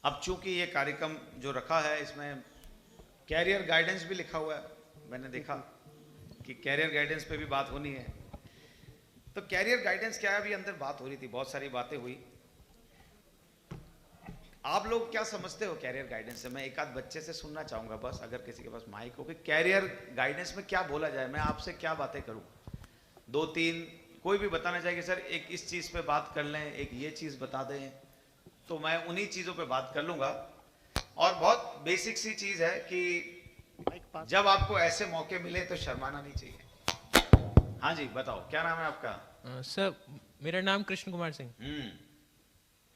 अब चूंकि ये कार्यक्रम जो रखा है इसमें कैरियर गाइडेंस भी लिखा हुआ है, मैंने देखा कि कैरियर गाइडेंस पे भी बात होनी है। तो कैरियर गाइडेंस क्या है, अभी अंदर बात हो रही थी, बहुत सारी बातें हुई। आप लोग क्या समझते हो कैरियर गाइडेंस से? मैं एक आध बच्चे से सुनना चाहूंगा बस, अगर किसी के पास माइक हो, कि कैरियर गाइडेंस में क्या बोला जाए, मैं आपसे क्या बातें करूं। दो तीन कोई भी बताना चाहिए कि सर एक इस चीज पे बात कर लें, एक ये चीज बता दें, तो मैं उन्हीं चीजों पे बात कर लूंगा। और बहुत बेसिक सी चीज है कि जब आपको ऐसे मौके मिले तो शर्माना नहीं चाहिए। हाँ जी, बताओ क्या नाम है आपका? सर, मेरा नाम कृष्ण कुमार सिंह।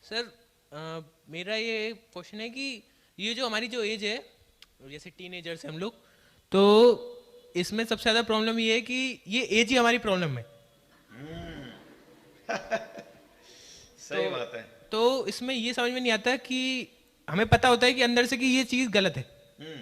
सर, मेरा ये क्वेश्चन है कि ये जो हमारी जो एज है, जैसे टीनेजर्स हैं हम लोग, तो इसमें सबसे ज़्यादा प्रॉब्लम ये है कि ये एज ही हमारी प्रॉब्लम है। तो सही बात है। तो इसमें ये समझ में नहीं आता कि हमें पता होता है कि अंदर से कि ये चीज़ गलत है, हम्म।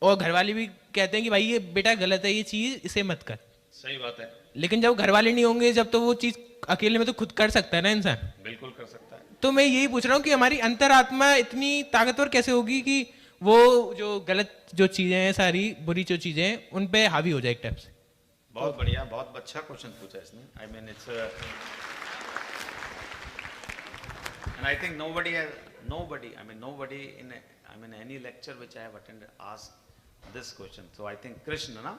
और घर वाले भी कहते हैं कि भाई ये बेटा गलत है, ये चीज़ इसे मत कर। सही बात है। लेकिन जब घर वाले नहीं होंगे, जब तो वो चीज़ अकेले में तो खुद कर सकता है ना इंसान। बिल्कुल कर सकता है। तो मैं यही पूछ रहा हूँ कि हमारी अंतरात्मा इतनी ताकतवर कैसे होगी कि वो जो गलत जो चीजें हैं, सारी बुरी जो चीजें हैं, उन पे हावी हो जाए एक टाइप से। बहुत बढ़िया, बहुत अच्छा क्वेश्चन पूछा इसने। I mean it's and I think nobody I mean nobody in any lecture which I have attended asked this question. So I think Krishna ना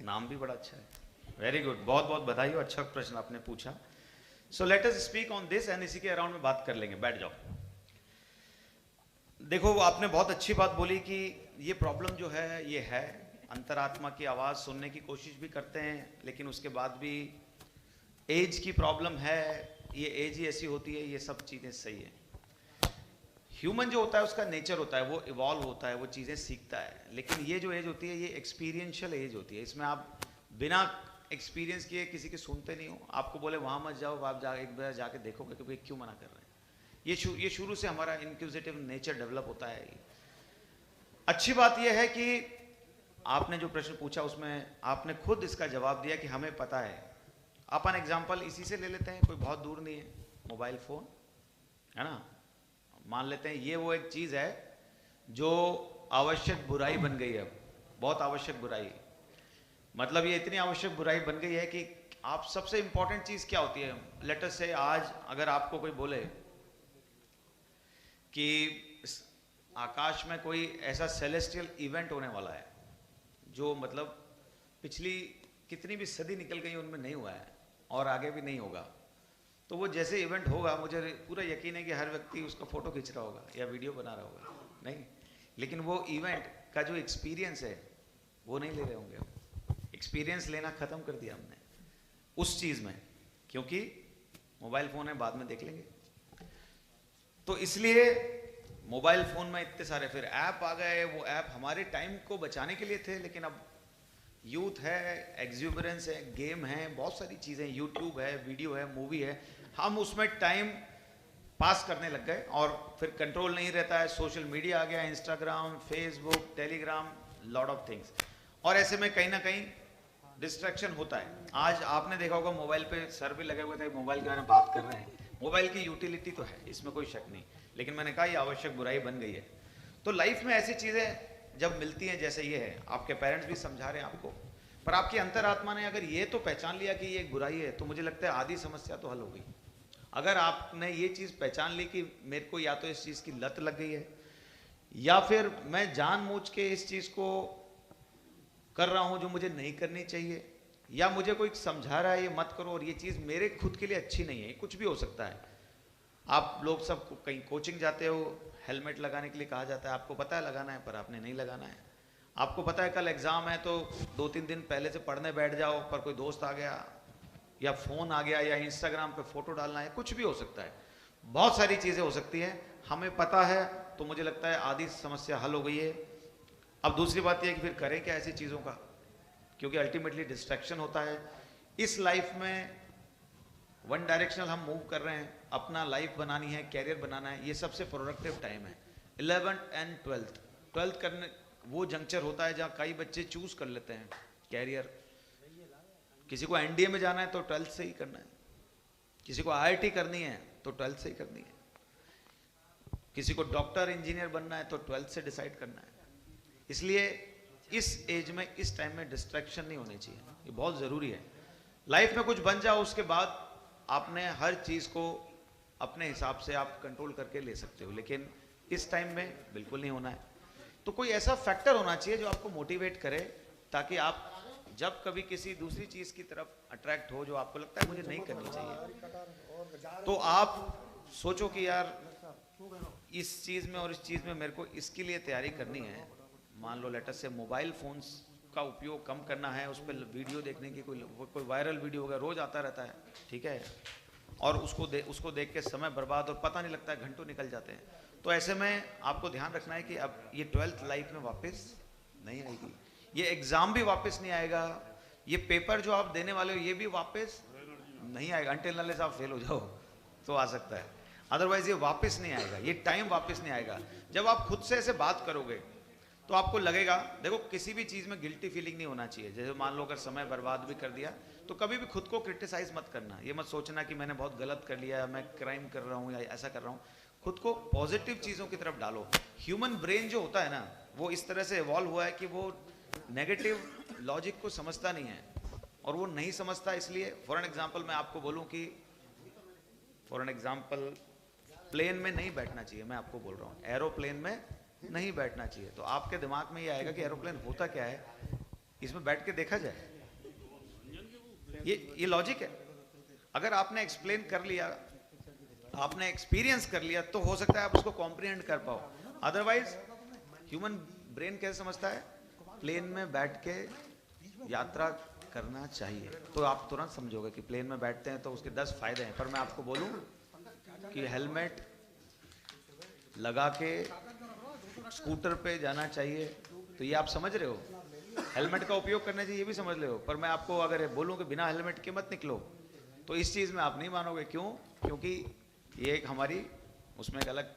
नाम भी बड़ा अच्छा है। वेरी गुड, बहुत बहुत बधाई हो, अच्छा प्रश्न आपने पूछा। So let us speak on this and इसी के अराउंड में बात कर लेंगे। बैठ जाओ। देखो, आपने बहुत अच्छी बात बोली कि ये प्रॉब्लम जो है ये है, अंतरात्मा की आवाज़ सुनने की कोशिश भी करते हैं, लेकिन उसके बाद भी एज की प्रॉब्लम है, ये एज ही ऐसी होती है, ये सब चीज़ें सही है। ह्यूमन जो होता है उसका नेचर होता है, वो इवॉल्व होता है, वो चीज़ें सीखता है। लेकिन ये जो एज होती है ये एक्सपीरियंशियल एज होती है, इसमें आप बिना एक्सपीरियंस किए किसी के सुनते नहीं हो। आपको बोले वहाँ मत जाओ, आप एक बार जाके देखोगे कि भाई क्यों मना कर रहे हैं। ये शुरू से हमारा इंक्विजिटिव नेचर डेवलप होता है। अच्छी बात यह है कि आपने जो प्रश्न पूछा उसमें आपने खुद इसका जवाब दिया कि हमें पता है। अपन एग्जाम्पल इसी से ले लेते हैं, कोई बहुत दूर नहीं है, मोबाइल फोन है ना। मान लेते हैं ये वो एक चीज है जो आवश्यक बुराई बन गई है, अब बहुत आवश्यक बुराई। मतलब ये इतनी आवश्यक बुराई बन गई है कि आप सबसे इंपॉर्टेंट चीज क्या होती है, लेट अस से आज अगर आपको कोई बोले कि आकाश में कोई ऐसा सेलेस्टियल इवेंट होने वाला है जो मतलब पिछली कितनी भी सदी निकल गई उनमें नहीं हुआ है और आगे भी नहीं होगा, तो वो जैसे इवेंट होगा मुझे पूरा यकीन है कि हर व्यक्ति उसका फोटो खींच रहा होगा या वीडियो बना रहा होगा। नहीं, लेकिन वो इवेंट का जो एक्सपीरियंस है वो नहीं ले रहे होंगे। एक्सपीरियंस लेना खत्म कर दिया हमने उस चीज में, क्योंकि मोबाइल फोन है, बाद में देख लेंगे। तो इसलिए मोबाइल फोन में इतने सारे फिर ऐप आ गए, वो ऐप हमारे टाइम को बचाने के लिए थे, लेकिन अब यूथ है, एक्सुबरेंस है, गेम है, बहुत सारी चीजें, यूट्यूब है, वीडियो है, मूवी है, हम उसमें टाइम पास करने लग गए और फिर कंट्रोल नहीं रहता है। सोशल मीडिया आ गया, Instagram, Facebook, Telegram, lot of things, और ऐसे में कहीं ना कहीं डिस्ट्रैक्शन होता है। आज आपने देखा होगा मोबाइल पे सर भी लगे हुए थे, मोबाइल के बारे में बात कर रहे हैं। मोबाइल की यूटिलिटी तो है, इसमें कोई शक नहीं, लेकिन मैंने कहा ये आवश्यक बुराई बन गई है। तो लाइफ में ऐसी चीजें जब मिलती हैं, जैसे ये है, आपके पेरेंट्स भी समझा रहे हैं आपको, पर आपकी अंतरात्मा ने अगर ये तो पहचान लिया कि ये एक बुराई है, तो मुझे लगता है आधी समस्या तो हल हो गई। अगर आपने ये चीज पहचान ली कि मेरे को या तो इस चीज की लत लग गई है, या फिर मैं जानबूझ के इस चीज को कर रहा हूं जो मुझे नहीं करनी चाहिए, या मुझे कोई समझा रहा है ये मत करो और ये चीज मेरे खुद के लिए अच्छी नहीं है, कुछ भी हो सकता है। आप लोग सब कहीं कोचिंग जाते हो, हेलमेट लगाने के लिए कहा जाता है, आपको पता है लगाना है पर आपने नहीं लगाना है। आपको पता है कल एग्जाम है तो 2-3 दिन पहले से पढ़ने बैठ जाओ, पर कोई दोस्त आ गया या फोन आ गया या इंस्टाग्राम पे फोटो डालना है, कुछ भी हो सकता है, बहुत सारी चीजें हो सकती हैं। हमें पता है तो मुझे लगता है आधी समस्या हल हो गई है। अब दूसरी बात यह है कि फिर करें क्या ऐसी चीजों का, क्योंकि अल्टीमेटली डिस्ट्रैक्शन होता है। इस लाइफ में वन डायरेक्शनल हम मूव कर रहे हैं, अपना लाइफ बनानी है, कैरियर बनाना है, ये सबसे प्रोडक्टिव टाइम है 11th एंड 12th करने वो जंक्चर होता है जहाँ कई बच्चे चूज कर लेते हैं कैरियर। किसी को एनडीए में जाना है तो 12th से ही करना है, किसी को आईआईटी करनी है तो 12th से ही करनी है। किसी को डॉक्टर इंजीनियर बनना है तो 12th से डिसाइड करना है। इसलिए इस एज में, इस टाइम में डिस्ट्रैक्शन नहीं होनी चाहिए, ये बहुत ज़रूरी है। लाइफ में कुछ बन जाओ उसके बाद आपने हर चीज़ को अपने हिसाब से आप कंट्रोल करके ले सकते हो, लेकिन इस टाइम में बिल्कुल नहीं होना है। तो कोई ऐसा फैक्टर होना चाहिए जो आपको मोटिवेट करे, ताकि आप जब कभी किसी दूसरी चीज़ की तरफ अट्रैक्ट हो जो आपको लगता है मुझे नहीं करनी चाहिए, तो आप सोचो कि यार इस चीज़ में और इस चीज़ में मेरे को इसके लिए तैयारी करनी है। मान लो लेटर से मोबाइल फोन्स का उपयोग कम करना है, उस पर वीडियो देखने की कोई वायरल वीडियो होगा, रोज आता रहता है, ठीक है, और उसको देख के समय बर्बाद और पता नहीं लगता है, घंटों निकल जाते हैं। तो ऐसे में आपको ध्यान रखना है कि अब ये 12th लाइफ में वापस नहीं आएगी, ये एग्ज़ाम भी वापस नहीं आएगा, ये पेपर जो आप देने वाले हो ये भी वापस नहीं आएगा। अनटिल अनलेस आप फेल हो जाओ तो आ सकता है, अदरवाइज ये वापस नहीं आएगा, ये टाइम वापस नहीं आएगा। जब आप खुद से ऐसे बात करोगे तो आपको लगेगा, देखो किसी भी चीज़ में गिल्टी फीलिंग नहीं होना चाहिए। जैसे मान लो अगर समय बर्बाद भी कर दिया तो कभी भी खुद को क्रिटिसाइज मत करना, ये मत सोचना कि मैंने बहुत गलत कर लिया, मैं क्राइम कर रहा हूँ या ऐसा कर रहा हूँ। खुद को पॉजिटिव चीज़ों की तरफ डालो। ह्यूमन ब्रेन जो होता है ना, वो इस तरह से इवॉल्व हुआ है कि वो नेगेटिव लॉजिक को समझता नहीं है, और वो नहीं समझता इसलिए। फॉर एन एग्जाम्पल मैं आपको बोलूँ कि प्लेन में नहीं बैठना चाहिए, मैं आपको बोल रहा हूँ एरोप्लेन में नहीं बैठना चाहिए, तो आपके दिमाग में ये आएगा कि एरोप्लेन होता क्या है, इसमें बैठ के देखा जाए, ये लॉजिक है। अगर आपने एक्सप्लेन कर लिया, आपने एक्सपीरियंस कर लिया, तो हो सकता है आप उसको कॉम्प्रिहेंड कर पाओ। अदरवाइज ह्यूमन ब्रेन कैसे समझता है, प्लेन में बैठ के यात्रा करना चाहिए, तो आप तुरंत समझोगे कि प्लेन में बैठते हैं तो उसके 10 फायदे हैं। पर मैं आपको बोलूं कि हेलमेट लगा के स्कूटर पे जाना चाहिए, तो ये आप समझ रहे हो, हेलमेट का उपयोग करना चाहिए ये भी समझ रहे हो। पर मैं आपको अगर बोलूं कि बिना हेलमेट के मत निकलो, तो इस चीज़ में आप नहीं मानोगे। क्यों? क्योंकि ये एक हमारी उसमें एक अलग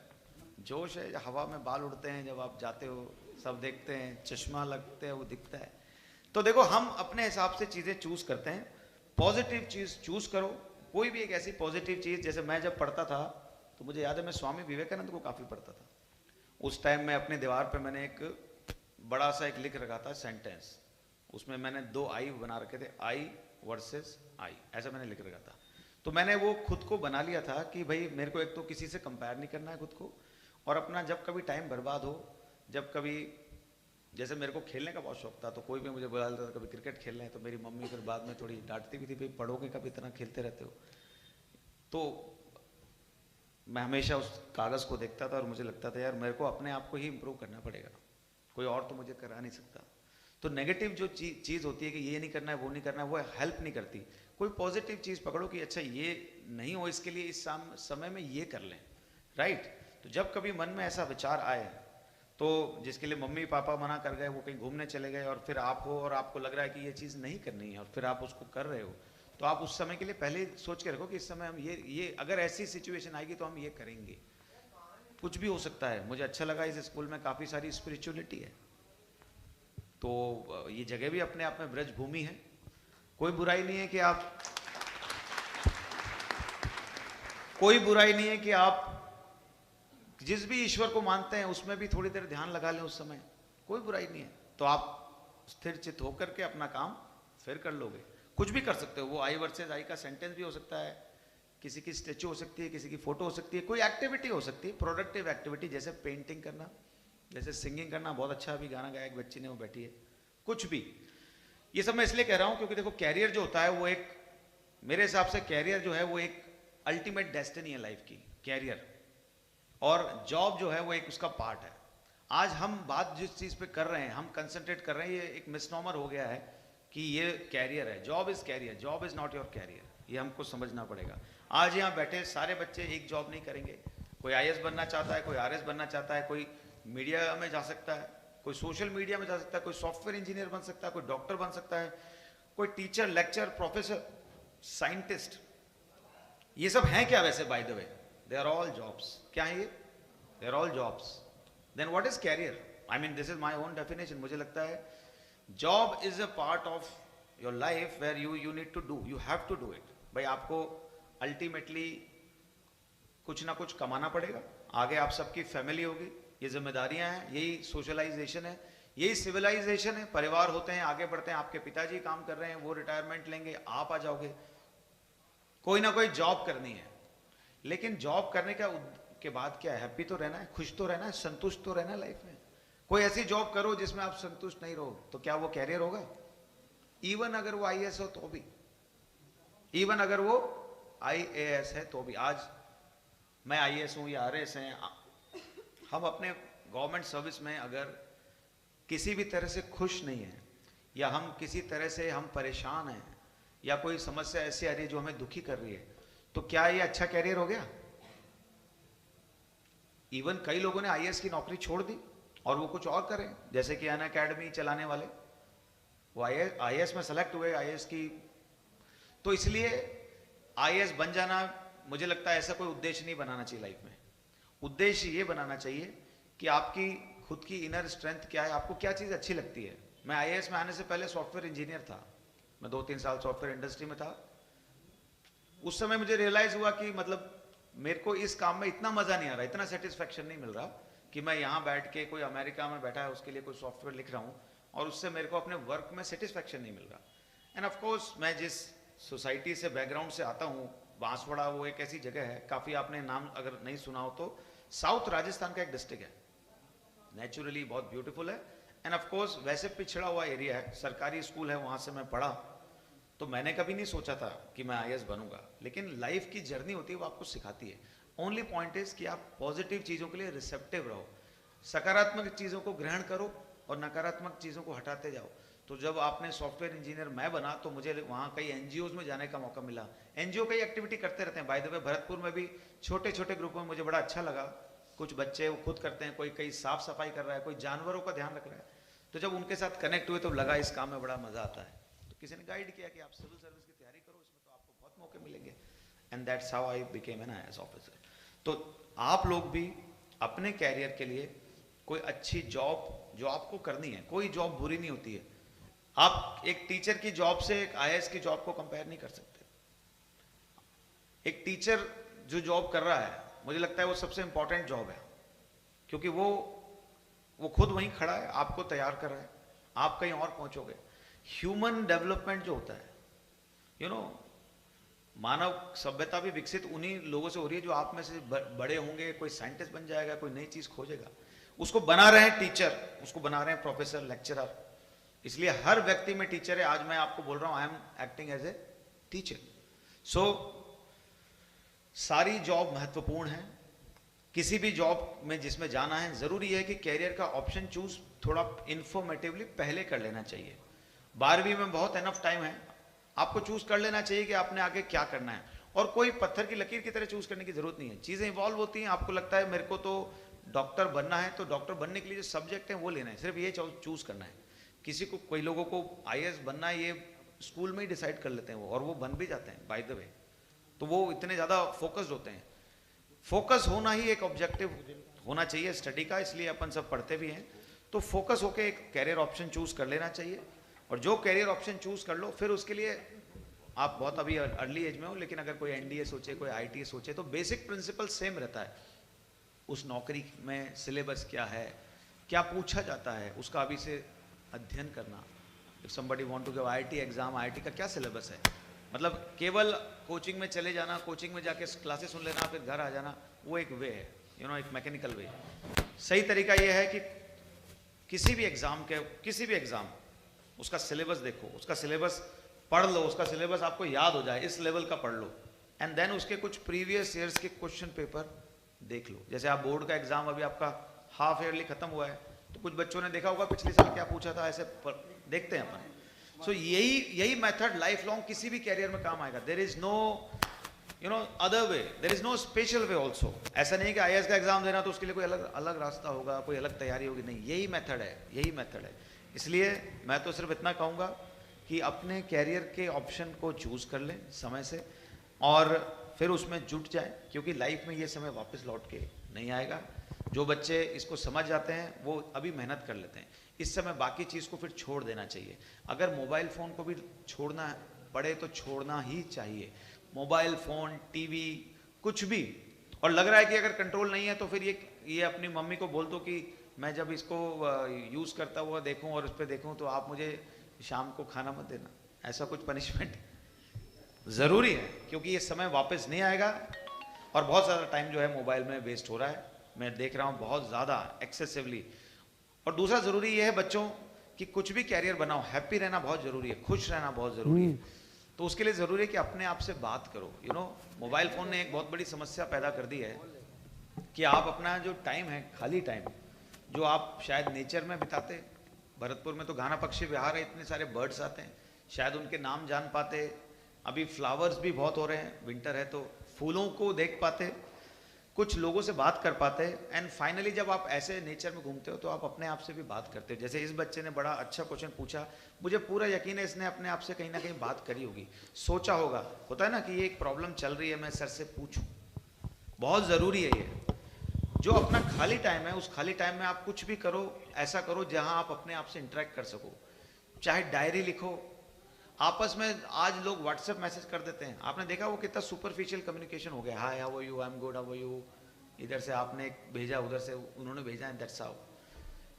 जोश है, हवा में बाल उड़ते हैं जब आप जाते हो, सब देखते हैं, चश्मा लगते हैं, वो दिखता है। तो देखो हम अपने हिसाब से चीज़ें चूज करते हैं, पॉजिटिव चीज़ चूज करो, कोई भी एक ऐसी पॉजिटिव चीज़। जैसे मैं जब पढ़ता था तो मुझे याद है मैं स्वामी विवेकानंद को काफ़ी पढ़ता था। उस टाइम में अपने दीवार पे मैंने एक बड़ा सा एक लिख रखा था सेंटेंस, उसमें मैंने 2 आई बना रखे थे, आई वर्सेस आई, ऐसा मैंने लिख रखा था। तो मैंने वो खुद को बना लिया था कि भाई मेरे को एक तो किसी से कंपेयर नहीं करना है खुद को, और अपना जब कभी टाइम बर्बाद हो, जब कभी, जैसे मेरे को खेलने का बहुत शौक था, तो कोई भी मुझे बुला लेता था कभी क्रिकेट खेलना है, तो मेरी मम्मी फिर बाद में थोड़ी डांटती भी थी, भाई पढ़ोगे कभी, इतना खेलते रहते हो। तो मैं हमेशा उस कागज़ को देखता था और मुझे लगता था यार मेरे को अपने आप को ही इम्प्रूव करना पड़ेगा, कोई और तो मुझे करा नहीं सकता। तो नेगेटिव जो चीज़ होती है कि ये नहीं करना है, वो नहीं करना है, वो हेल्प नहीं करती। कोई पॉजिटिव चीज़ पकड़ो कि अच्छा ये नहीं हो, इसके लिए इस समय में ये कर लें, राइट। तो जब कभी मन में ऐसा विचार आए, तो जिसके लिए मम्मी पापा मना कर गए, वो कहीं घूमने चले गए, और फिर आप हो और आपको लग रहा है कि ये चीज़ नहीं करनी है, और फिर आप उसको कर रहे हो, तो आप उस समय के लिए पहले ही सोच के रखो कि इस समय हम ये अगर ऐसी सिचुएशन आएगी तो हम ये करेंगे। कुछ भी हो सकता है। मुझे अच्छा लगा इस स्कूल में काफ़ी सारी स्पिरिचुअलिटी है, तो ये जगह भी अपने आप में ब्रज भूमि है। कोई बुराई नहीं है कि आप जिस भी ईश्वर को मानते हैं उसमें भी थोड़ी देर ध्यान लगा लें उस समय, कोई बुराई नहीं है। तो आप स्थिर चित्त होकर के अपना काम फिर कर लोगे, कुछ भी कर सकते हो। वो आई वर्सेस आई का सेंटेंस भी हो सकता है, किसी की स्टेचू हो सकती है, किसी की फोटो हो सकती है, कोई एक्टिविटी हो सकती है, प्रोडक्टिव एक्टिविटी, जैसे पेंटिंग करना, जैसे सिंगिंग करना। बहुत अच्छा अभी गाना गाया एक बच्ची ने, वो बैठी है। कुछ भी, ये सब मैं इसलिए कह रहा हूं क्योंकि देखो कैरियर जो होता है वो एक, मेरे हिसाब से कैरियर जो है वो एक अल्टीमेट डेस्टिनी है लाइफ की, कैरियर। और जॉब जो है वो एक उसका पार्ट है। आज हम बात जिस चीज़ पे कर रहे हैं, हम कंसंट्रेट कर रहे हैं, ये एक मिसनॉमर हो गया है कि ये कैरियर है। Job is career, job is not your career, ये हमको समझना पड़ेगा। आज यहाँ बैठे सारे बच्चे एक जॉब नहीं करेंगे। कोई आईएएस बनना चाहता है, कोई आरएस बनना चाहता है, कोई मीडिया में जा सकता है, कोई सोशल मीडिया में जा सकता है, कोई सॉफ्टवेयर इंजीनियर बन सकता है, कोई डॉक्टर बन सकता है, कोई टीचर, लेक्चर, प्रोफेसर, साइंटिस्ट। ये सब हैं क्या वैसे? By the way, they are all jobs. क्या है ये? They are all jobs. Then what is career? I mean this is my own definition. मुझे लगता है job is a part of your life where you need to do, you have to do it. भाई आपको ultimately कुछ ना कुछ कमाना पड़ेगा, आगे आप सबकी फैमिली होगी, ये जिम्मेदारियां हैं, यही सोशलाइजेशन है, यही सिविलाइजेशन है। परिवार होते हैं, आगे बढ़ते हैं, आपके पिताजी काम कर रहे हैं, वो रिटायरमेंट लेंगे, आप आ जाओगे, कोई ना कोई जॉब करनी है। लेकिन जॉब करने के बाद क्या है, हैप्पी तो रहना है, खुश तो रहना है, संतुष्ट तो रहना है लाइफ में। कोई ऐसी जॉब करो जिसमें आप संतुष्ट नहीं रहो, तो क्या वो कैरियर होगा? इवन अगर वो आईएएस हो तो भी, इवन अगर वो आईएएस है तो भी, आज मैं आईएएस हूं या आरएएस हैं, हम अपने गवर्नमेंट सर्विस में अगर किसी भी तरह से खुश नहीं है, या हम किसी तरह से हम परेशान हैं, या कोई समस्या ऐसी आ रही है जो हमें दुखी कर रही है, तो क्या ये अच्छा कैरियर हो गया? इवन कई लोगों ने आईएएस की नौकरी छोड़ दी और वो कुछ और करें, जैसे कि अनअकैडमी चलाने वाले, वो आईएएस में सेलेक्ट हुए, आईएएस की। तो इसलिए आईएएस बन जाना, मुझे लगता है ऐसा कोई उद्देश्य नहीं बनाना चाहिए लाइफ में। उद्देश्य ये बनाना चाहिए कि आपकी खुद की इनर स्ट्रेंथ क्या है, आपको क्या चीज़ अच्छी लगती है। मैं आईएएस में आने से पहले सॉफ्टवेयर इंजीनियर था, मैं 2-3 साल सॉफ्टवेयर इंडस्ट्री में था। उस समय मुझे रियलाइज हुआ कि मतलब मेरे को इस काम में इतना मजा नहीं आ रहा, इतना सेटिस्फेक्शन नहीं मिल रहा कि मैं यहाँ बैठ के, कोई अमेरिका में बैठा है उसके लिए कोई सॉफ्टवेयर लिख रहा हूँ और उससे मेरे को अपने वर्क में सेटिस्फेक्शन नहीं मिल रहा। एंड ऑफ कोर्स मैं जिस सोसाइटी से, बैकग्राउंड से आता हूँ, बांसवाड़ा, वो एक ऐसी जगह है, काफ़ी आपने नाम अगर नहीं सुना हो तो, साउथ राजस्थान का एक डिस्ट्रिक्ट है, नेचुरली बहुत ब्यूटीफुल है। एंड ऑफ कोर्स वैसे पिछड़ा हुआ एरिया है, सरकारी स्कूल है, वहाँ से मैं पढ़ा। तो मैंने कभी नहीं सोचा था कि मैं आईएएस बनूंगा, लेकिन लाइफ की जर्नी होती है, वो आपको सिखाती है। ओनली पॉइंट इज कि आप पॉजिटिव चीज़ों के लिए रिसेप्टिव रहो, सकारात्मक चीज़ों को ग्रहण करो और नकारात्मक चीज़ों को हटाते जाओ। तो जब आपने सॉफ्टवेयर इंजीनियर मैं बना, तो मुझे वहाँ कई एनजीओज में जाने का मौका मिला। एनजीओ कई एक्टिविटी करते रहते हैं, बाय द वे भरतपुर में भी छोटे छोटे ग्रुपों में, मुझे बड़ा अच्छा लगा। कुछ बच्चे वो खुद करते हैं, कोई कई साफ सफाई कर रहा है, कोई जानवरों का ध्यान रख रहा है। तो जब उनके साथ कनेक्ट हुए तो लगा इस काम में बड़ा मजा आता है। तो किसी ने गाइड किया कि आप सिविल सर्विस की तैयारी करो, इसमें तो आपको बहुत मौके मिलेंगे। And that's how I became an IAS officer. तो आप लोग भी अपने कैरियर के लिए कोई अच्छी जॉब जो आपको करनी है, कोई जॉब बुरी नहीं होती है। आप एक टीचर की जॉब से एक आईएएस की जॉब को कंपेयर नहीं कर सकते। एक टीचर जो जॉब कर रहा है, मुझे लगता है वो सबसे इंपॉर्टेंट जॉब है, क्योंकि वो खुद वहीं खड़ा है, आपको तैयार कर रहा है, आप कहीं और पहुंचोगे। ह्यूमन डेवलपमेंट जो होता है, यू नो, मानव सभ्यता भी विकसित उन्हीं लोगों से हो रही है जो आप में से बड़े होंगे, कोई साइंटिस्ट बन जाएगा, कोई नई चीज खोजेगा। उसको बना रहे हैं टीचर, उसको बना रहे हैं प्रोफेसर, लेक्चरर। इसलिए हर व्यक्ति में टीचर है। आज मैं आपको बोल रहा हूं, I am acting as a teacher. So सारी जॉब महत्वपूर्ण है। किसी भी जॉब में जिसमें जाना है, जरूरी है कि कैरियर का ऑप्शन चूज थोड़ा इंफॉर्मेटिवली पहले कर लेना चाहिए। 12वीं में बहुत एनफ टाइम है, आपको चूज कर लेना चाहिए कि आपने आगे क्या करना है। और कोई पत्थर की लकीर की तरह चूज करने की जरूरत नहीं है, चीजें इवॉल्व होती हैं। आपको लगता है मेरे को तो डॉक्टर बनना है, तो डॉक्टर बनने के लिए जो सब्जेक्ट है वो लेना है, सिर्फ ये चूज करना है। किसी को, कोई लोगों को आईएएस बनना है, ये स्कूल में ही डिसाइड कर लेते हैं वो, और वो बन भी जाते हैं बाय द वे। तो वो इतने ज्यादा फोकस्ड होते हैं। फोकस होना ही एक ऑब्जेक्टिव होना चाहिए स्टडी का, इसलिए अपन सब पढ़ते भी हैं। तो फोकस होके एक कैरियर ऑप्शन चूज कर लेना चाहिए, और जो कैरियर ऑप्शन चूज कर लो, फिर उसके लिए आप बहुत अभी अर्ली एज में हो, लेकिन अगर कोई एनडीए सोचे, कोई आईटी सोचे, तो बेसिक प्रिंसिपल सेम रहता है। उस नौकरी में सिलेबस क्या है, क्या पूछा जाता है, उसका अभी से अध्ययन करना। If somebody want to give IIT exam, IIT का क्या सिलेबस है, मतलब केवल कोचिंग में चले जाना, कोचिंग में जाके क्लासेस सुन लेना, फिर घर आ जाना, वो एक वे है, यू नो, एक मैकेनिकल वे। सही तरीका ये है कि किसी भी एग्जाम उसका सिलेबस देखो, उसका सिलेबस पढ़ लो, उसका सिलेबस आपको याद हो जाए, इस लेवल का पढ़ लो, एंड देन उसके कुछ प्रीवियस ईयर्स के क्वेश्चन पेपर देख लो। जैसे आप बोर्ड का एग्जाम अभी आपका हाफ ईयरली खत्म हुआ है, तो कुछ बच्चों ने देखा होगा पिछले साल क्या पूछा था, ऐसे देखते हैं अपन। सो यही मेथड लाइफ लॉन्ग किसी भी कैरियर में काम आएगा। There is no other way, there is no special way also. ऐसा नहीं कि आईएएस का एग्जाम देना तो उसके लिए कोई अलग रास्ता होगा, कोई अलग तैयारी होगी, नहीं, यही मेथड है। इसलिए मैं तो सिर्फ इतना कहूँगा कि अपने कैरियर के ऑप्शन को चूज कर लें समय से, और फिर उसमें जुट जाए, क्योंकि लाइफ में ये समय वापस लौट के नहीं आएगा। जो बच्चे इसको समझ जाते हैं वो अभी मेहनत कर लेते हैं, इस समय बाकी चीज़ को फिर छोड़ देना चाहिए। अगर मोबाइल फ़ोन को भी छोड़ना पड़े तो छोड़ना ही चाहिए, मोबाइल फ़ोन, टीवी, कुछ भी। और लग रहा है कि अगर कंट्रोल नहीं है तो फिर ये अपनी मम्मी को बोल दो कि मैं जब इसको यूज करता हुआ देखूं और उस पर देखूं तो आप मुझे शाम को खाना मत देना, ऐसा कुछ पनिशमेंट जरूरी है, क्योंकि ये समय वापस नहीं आएगा और बहुत ज़्यादा टाइम जो है मोबाइल में वेस्ट हो रहा है, मैं देख रहा हूँ बहुत ज़्यादा एक्सेसिवली। और दूसरा ज़रूरी ये है बच्चों कि कुछ भी कैरियर बनाओ, हैप्पी रहना बहुत ज़रूरी है, खुश रहना बहुत ज़रूरी है। तो उसके लिए ज़रूरी है कि अपने आप से बात करो। मोबाइल फ़ोन ने एक बहुत बड़ी समस्या पैदा कर दी है कि आप अपना जो टाइम है, खाली टाइम जो आप शायद नेचर में बिताते, भरतपुर में तो घाना पक्षी विहार है, इतने सारे बर्ड्स आते हैं, शायद उनके नाम जान पाते, अभी फ्लावर्स भी बहुत हो रहे हैं, विंटर है तो फूलों को देख पाते, कुछ लोगों से बात कर पाते, एंड फाइनली जब आप ऐसे नेचर में घूमते हो तो आप अपने आप से भी बात करते हो। जैसे इस बच्चे ने बड़ा अच्छा क्वेश्चन पूछा, मुझे पूरा यकीन है इसने अपने आप से कहीं ना कहीं बात करी होगी, सोचा होगा, होता है ना कि ये एक प्रॉब्लम चल रही है, मैं सर से पूछूं। बहुत ज़रूरी है ये, जो अपना खाली टाइम है उस खाली टाइम में आप कुछ भी करो, ऐसा करो जहां आप अपने आप से इंटरेक्ट कर सको, चाहे डायरी लिखो, आपस में आज लोग व्हाट्सएप मैसेज कर देते हैं, आपने देखा वो कितना सुपरफिशियल कम्युनिकेशन हो गया, hi how are you, I am good, how are you, इधर से आपने एक भेजा, उधर से उन्होंने भेजा, एंड दैट्स हाउ।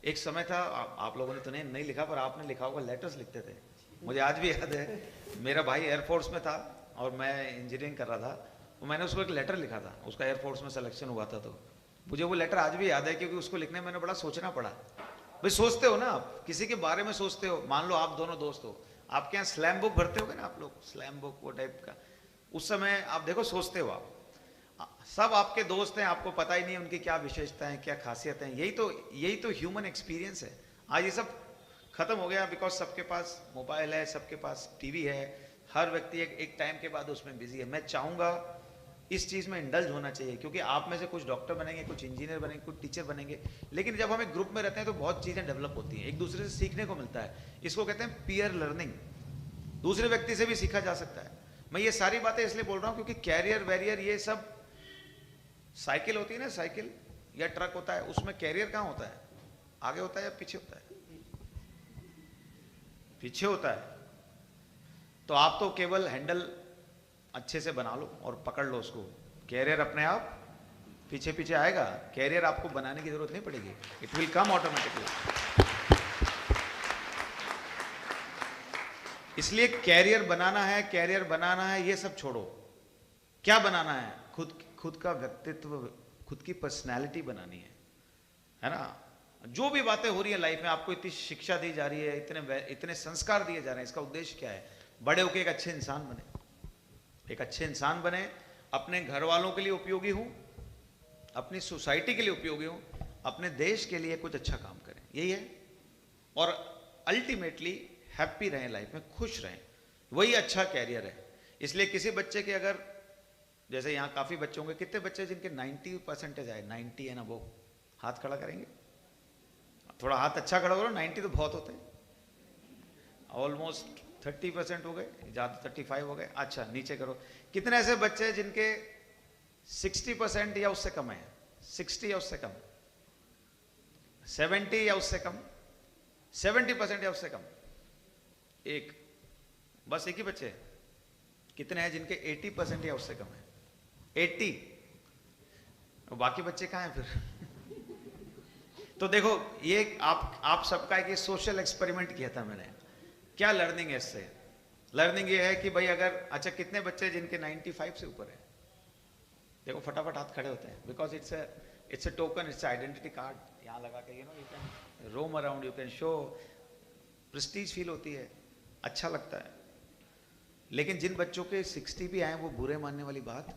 एक समय था, आप लोगों ने तो नहीं लिखा पर आपने लिखा होगा, लेटर्स लिखते थे, मुझे आज भी याद है, मेरा भाई एयरफोर्स में था और मैं इंजीनियरिंग कर रहा था, तो मैंने उसको एक लेटर लिखा था, उसका एयरफोर्स में सिलेक्शन हुआ था, तो मुझे वो लेटर आज भी याद है, क्योंकि उसको लिखने में मैंने बड़ा सोचना पड़ा। भाई सोचते हो ना, आप किसी के बारे में सोचते हो, मान लो आप दोनों दोस्त हो, आपके यहाँ स्लैम बुक भरते होगे ना आप लोग, स्लैम बुक वो टाइप का, उस समय आप देखो सोचते हो, आप सब आपके दोस्त हैं, आपको पता ही नहीं उनकी क्या विशेषताएं, क्या खासियत है, यही तो ह्यूमन एक्सपीरियंस है। आज ये सब खत्म हो गया, बिकॉज सबके पास मोबाइल है, सबके पास टीवी है, हर व्यक्ति एक टाइम के बाद उसमें बिजी है। मैं चाहूंगा इस चीज़ में इंडल्ज होना चाहिए, क्योंकि आप में से कुछ डॉक्टर बनेंगे, कुछ इंजीनियर बनेंगे, कुछ टीचर बनेंगे, लेकिन जब हम एक ग्रुप में रहते हैं तो बहुत चीज़ें डेवलप होती हैं, एक दूसरे से सीखने को मिलता है, इसको कहते हैं पीयर लर्निंग, दूसरे व्यक्ति से भी सीखा जा सकता है। मैं ये सारी बातें इसलिए बोल रहा हूँ क्योंकि कैरियर वैरियर ये सब, साइकिल होती है ना, साइकिल या ट्रक होता है, उसमें कैरियर कहाँ होता है, आगे होता है या पीछे होता है? पीछे होता है। तो आप तो केवल हैंडल अच्छे से बना लो और पकड़ लो उसको, कैरियर अपने आप पीछे पीछे आएगा, कैरियर आपको बनाने की जरूरत नहीं पड़ेगी, इट विल कम ऑटोमेटिकली। इसलिए कैरियर बनाना है, ये सब छोड़ो, क्या बनाना है, खुद का व्यक्तित्व, खुद की पर्सनैलिटी बनानी है ना। जो भी बातें हो रही है लाइफ में, आपको इतनी शिक्षा दी जा रही है, इतने संस्कार दिए जा रहे हैं, इसका उद्देश्य क्या है? बड़े होकर एक अच्छे इंसान बने, एक अच्छे इंसान बने, अपने घर वालों के लिए उपयोगी हूं, अपनी सोसाइटी के लिए उपयोगी हूं, अपने देश के लिए कुछ अच्छा काम करें, यही है। और अल्टीमेटली हैप्पी रहें, लाइफ में खुश रहें, वही अच्छा कैरियर है। इसलिए किसी बच्चे के अगर, जैसे यहाँ काफी बच्चे होंगे, कितने बच्चे जिनके 90% आए, 90 है ना, वो हाथ खड़ा करेंगे, थोड़ा हाथ अच्छा खड़ा करो, 90 तो बहुत होते हैं, ऑलमोस्ट 30% हो गए, ज़्यादा 35 हो गए। अच्छा नीचे करो, कितने ऐसे बच्चे हैं जिनके 60% या उससे कम है, 60 या उससे कम, 70 या उससे कम, 70% या उससे कम, एक, बस एक ही बच्चे। कितने हैं जिनके 80% या उससे कम है, 80, बाकी बच्चे कहाँ हैं फिर? तो देखो ये आप सबका एक सोशल एक्सपेरिमेंट किया था मैंने, क्या लर्निंग है इससे? लर्निंग ये है कि भाई अगर, अच्छा कितने बच्चे जिनके 95 से ऊपर है, देखो फटाफट हाथ खड़े होते हैं, because it's a token, it's identity card, यहाँ लगा के you can roam around, you can show, Prestige feel होती है, अच्छा लगता है। लेकिन जिन बच्चों के 60 भी आए, वो बुरे मानने वाली बात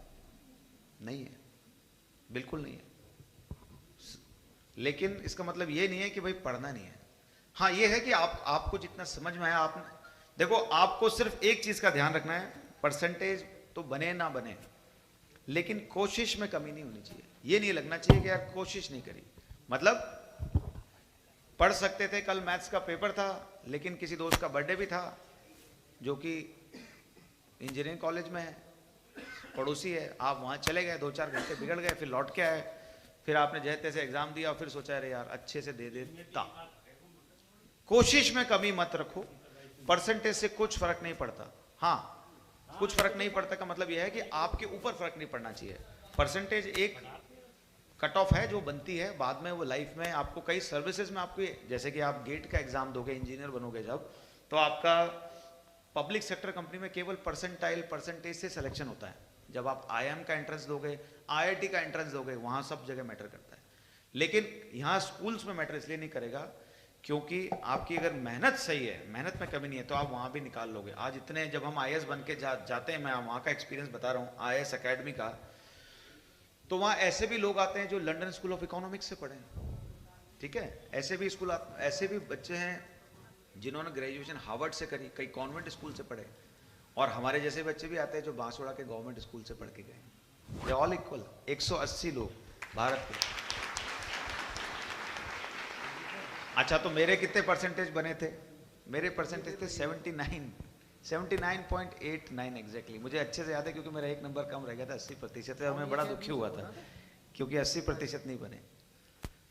नहीं है, बिल्कुल नहीं है। लेकिन इसका मतलब ये नहीं है कि भाई पढ़ना नहीं है। हाँ ये है कि आपको जितना समझ में आया, आप देखो, आपको सिर्फ एक चीज का ध्यान रखना है, परसेंटेज तो बने ना बने, लेकिन कोशिश में कमी नहीं होनी चाहिए। ये नहीं लगना चाहिए कि यार कोशिश नहीं करी, मतलब पढ़ सकते थे, कल मैथ्स का पेपर था, लेकिन किसी दोस्त का बर्थडे भी था जो कि इंजीनियरिंग कॉलेज में है, पड़ोसी है, आप वहाँ चले गए, 2-4 घंटे बिगड़ गए, फिर लौट के आए, फिर आपने जैसे तैसे एग्जाम दिया और फिर सोचा अरे यार अच्छे से दे देता। कोशिश में कमी मत रखो, परसेंटेज से कुछ फर्क नहीं पड़ता। हाँ कुछ फर्क नहीं पड़ता का मतलब यह है कि आपके ऊपर फर्क नहीं पड़ना चाहिए, परसेंटेज एक कट ऑफ है जो बनती है, बाद में वो लाइफ में आपको कई सर्विसेज में आपको, जैसे कि आप गेट का एग्जाम दोगे, इंजीनियर बनोगे जब, तो आपका पब्लिक सेक्टर कंपनी में केवल परसेंटेज से सिलेक्शन होता है। जब आप आईआईएम का एंट्रेंस दोगे, आईआईटी का एंट्रेंस दोगे, वहाँ सब जगह मैटर करता है। लेकिन यहाँ स्कूल्स में मैटर इसलिए नहीं करेगा क्योंकि आपकी अगर मेहनत सही है, मेहनत में कमी नहीं है, तो आप वहाँ भी निकाल लोगे। आज इतने, जब हम आईएएस बन के जाते हैं, मैं वहाँ का एक्सपीरियंस बता रहा हूँ आईएएस एकेडमी का, तो वहाँ ऐसे भी लोग आते हैं जो लंदन स्कूल ऑफ इकोनॉमिक्स से पढ़े हैं, ठीक है। ऐसे भी बच्चे हैं जिन्होंने ग्रेजुएशन हार्वर्ड से करी, कई कॉन्वेंट स्कूल से पढ़े, और हमारे जैसे बच्चे भी आते हैं जो बांसवाड़ा के गवर्नमेंट स्कूल से पढ़ के गए। दे ऑल इक्वल, 180 लोग भारत के। अच्छा, तो मेरे कितने परसेंटेज बने थे? मेरे परसेंटेज थे 79.89 एग्जैक्टली। मुझे अच्छे से याद है क्योंकि मेरा एक नंबर कम रह गया था, 80%, और मैं बड़ा दुखी हुआ था क्योंकि 80% नहीं बने।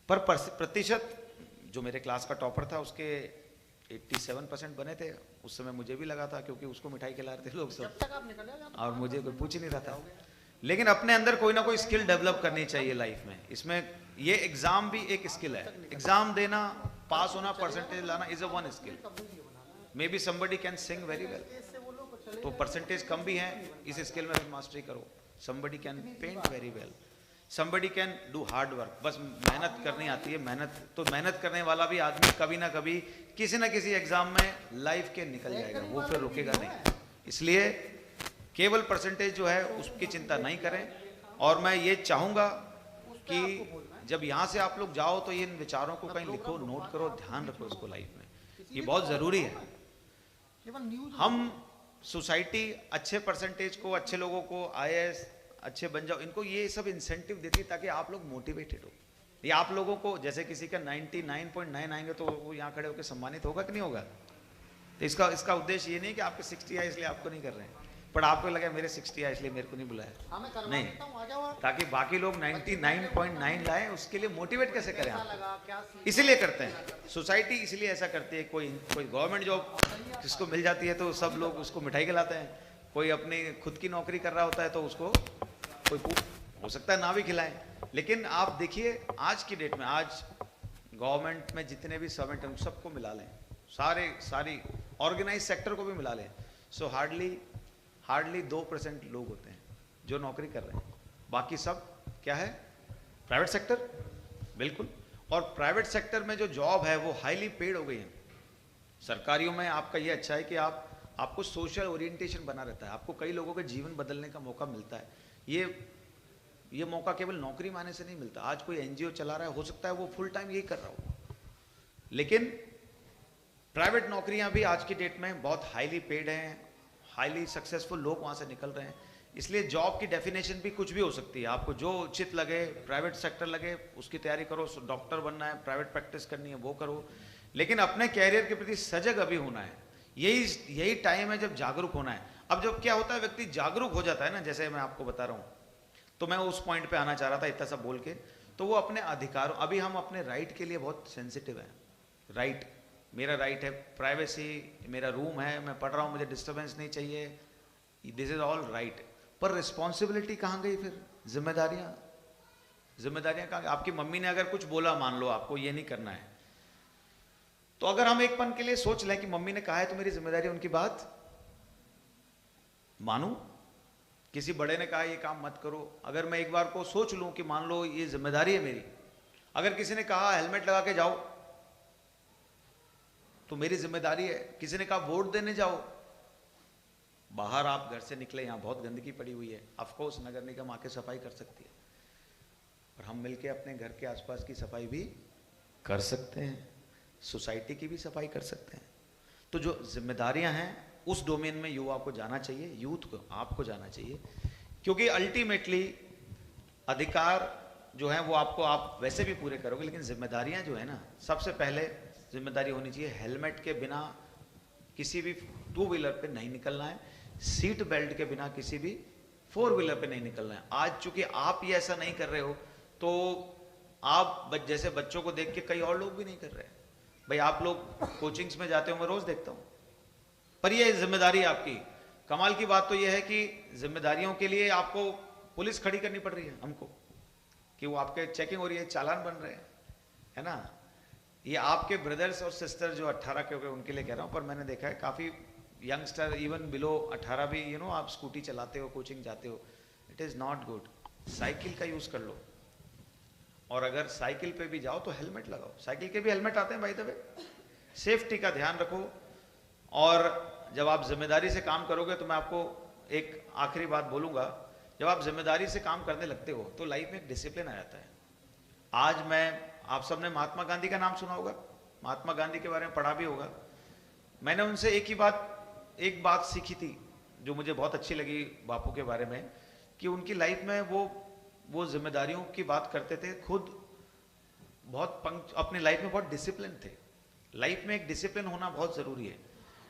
पर प्रतिशत जो मेरे क्लास का टॉपर था उसके 87% बने थे। उस समय मुझे भी लगा था क्योंकि उसको मिठाई खिला रहे थे लोग सब, और मुझे कोई पूछ ही नहीं रहा था। लेकिन अपने अंदर कोई ना कोई स्किल डेवलप करनी चाहिए लाइफ में। इसमें ये एग्जाम भी एक स्किल है। एग्जाम देना, पास होना, परसेंटेज लाना is a one skill. Maybe somebody can sing very well, तो परसेंटेज कम भी है, इस स्किल में मास्टरी करो। Somebody can paint very well, somebody can do hard work. बस मेहनत करनी आती है। मेहनत करने वाला भी आदमी कभी ना कभी किसी ना किसी एग्जाम में लाइफ के निकल जाएगा, वो फिर रुकेगा नहीं। इसलिए केवल परसेंटेज जो है उसकी चिंता नहीं करें। और मैं ये चाहूंगा कि जब यहाँ से आप लोग जाओ तो इन विचारों को कहीं लिखो, नोट करो, ध्यान रखो इसको लाइफ में, ये बहुत जरूरी है। हम सोसाइटी अच्छे परसेंटेज को, अच्छे लोगों को आईएएस अच्छे बन जाओ, इनको ये सब इंसेंटिव देती है ताकि आप लोग मोटिवेटेड हो। ये आप लोगों को, जैसे किसी का 99.9 आएंगे तो वो यहाँ खड़े होकर सम्मानित होगा कि नहीं होगा? तो इसका उद्देश्य ये नहीं कि आपके 60 आए इसलिए आपको नहीं कर रहे हैं, पर आपको लगे मेरे 60 आए इसलिए मेरे को नहीं बुलाया, नहीं, ताकि बाकी लोग 99.9 लाए, उसके लिए मोटिवेट कैसे करें आप? इसीलिए करते हैं। सोसाइटी इसलिए ऐसा करती है। कोई गवर्नमेंट जॉब जिसको मिल जाती है तो सब लोग उसको मिठाई खिलाते हैं। कोई अपनी खुद की नौकरी कर रहा होता है तो उसको कोई हो सकता है ना भी खिलाएं। लेकिन आप देखिए आज की डेट में, आज गवर्नमेंट में जितने भी सर्वेंट हैं सबको मिला लें, सारी ऑर्गेनाइज सेक्टर को भी मिला लें, सो हार्डली 2% लोग होते हैं जो नौकरी कर रहे हैं। बाकी सब क्या है? प्राइवेट सेक्टर, बिल्कुल। और प्राइवेट सेक्टर में जो जॉब है वो हाईली पेड हो गई है। सरकारियों में आपका ये अच्छा है कि आपको सोशल ओरिएंटेशन बना रहता है, आपको कई लोगों के जीवन बदलने का मौका मिलता है। ये मौका केवल नौकरी माने से नहीं मिलता। आज कोई एनजीओ चला रहा है, हो सकता है वो फुल टाइम यही कर रहा हो, लेकिन प्राइवेट नौकरियां भी आज की डेट में बहुत हाईली पेड हैं, हाईली सक्सेसफुल लोग वहां से निकल रहे हैं। इसलिए जॉब की डेफिनेशन भी कुछ भी हो सकती है। आपको जो उचित लगे, प्राइवेट सेक्टर लगे, उसकी तैयारी करो। डॉक्टर बनना है, प्राइवेट प्रैक्टिस करनी है, वो करो, लेकिन अपने कैरियर के प्रति सजग अभी होना है। यही टाइम है जब जागरूक होना है। अब जब क्या होता है, व्यक्ति जागरूक हो जाता है ना, जैसे मैं आपको बता रहा हूँ, तो मैं उस पॉइंट पे आना चाह रहा था इतना सब बोल के, तो वो अपने अधिकारों, अभी हम अपने राइट के लिए बहुत सेंसिटिव हैं। राइट, मेरा राइट है प्राइवेसी, मेरा रूम है, मैं पढ़ रहा हूँ, मुझे डिस्टर्बेंस नहीं चाहिए, दिस इज ऑल राइट। पर रिस्पॉन्सिबिलिटी कहाँ गई फिर? जिम्मेदारियां कहाँ गई? आपकी मम्मी ने अगर कुछ बोला, मान लो आपको ये नहीं करना है, तो अगर हम एक पल के लिए सोच लें कि मम्मी ने कहा है तो मेरी जिम्मेदारी उनकी बात मानूं। किसी बड़े ने कहा ये काम मत करो, अगर मैं एक बार को सोच लूं कि मान लो ये जिम्मेदारी है मेरी। अगर किसी ने कहा हेलमेट लगा के जाओ तो मेरी जिम्मेदारी है। किसी ने कहा वोट देने जाओ, बाहर आप घर से निकले, यहां बहुत गंदगी पड़ी हुई है, ऑफ कोर्स नगर निगम आके सफाई कर सकती है, और हम मिलके अपने घर के आसपास की सफाई भी कर सकते हैं, सोसाइटी की भी सफाई कर सकते हैं। तो जो जिम्मेदारियां हैं उस डोमेन में युवा को जाना चाहिए, यूथ को, आपको जाना चाहिए, क्योंकि अल्टीमेटली अधिकार जो है वो आप वैसे भी पूरे करोगे, लेकिन जिम्मेदारियां जो है ना, सबसे पहले जिम्मेदारी होनी चाहिए हेलमेट के बिना किसी भी 2 व्हीलर पे नहीं निकलना है, सीट बेल्ट के बिना किसी भी 4 व्हीलर पे नहीं निकलना है। आज चूंकि आप ये ऐसा नहीं कर रहे हो तो आप जैसे बच्चों को देख के कई और लोग भी नहीं कर रहे। भाई आप लोग कोचिंग्स में जाते हो, मैं रोज देखता हूं, पर ये जिम्मेदारी आपकी। कमाल की बात तो ये है कि जिम्मेदारियों के लिए आपको पुलिस खड़ी करनी पड़ रही है हमको कि वो आपके चेकिंग हो रही है, चालान बन रहे हैं, है ना। ये आपके ब्रदर्स और सिस्टर जो 18 के हो गए उनके लिए कह रहा हूँ, पर मैंने देखा है काफ़ी यंगस्टर इवन बिलो 18 भी आप स्कूटी चलाते हो, कोचिंग जाते हो, it is not good. Cycle का यूज़ कर लो, और अगर साइकिल पे भी जाओ तो हेलमेट लगाओ। साइकिल के भी हेलमेट आते हैं बाय द वे। सेफ्टी का ध्यान रखो। और जब आप जिम्मेदारी से काम करोगे तो मैं आपको एक आखिरी बात बोलूँगा, जब आप जिम्मेदारी से काम करने लगते हो तो लाइफ में एक डिसिप्लिन आ जाता है। आज आप सबने महात्मा गांधी का नाम सुना होगा, महात्मा गांधी के बारे में पढ़ा भी होगा। मैंने उनसे एक बात सीखी थी जो मुझे बहुत अच्छी लगी बापू के बारे में, कि उनकी लाइफ में वो जिम्मेदारियों की बात करते थे, खुद अपनी लाइफ में बहुत डिसिप्लिन थे। लाइफ में एक डिसिप्लिन होना बहुत जरूरी है।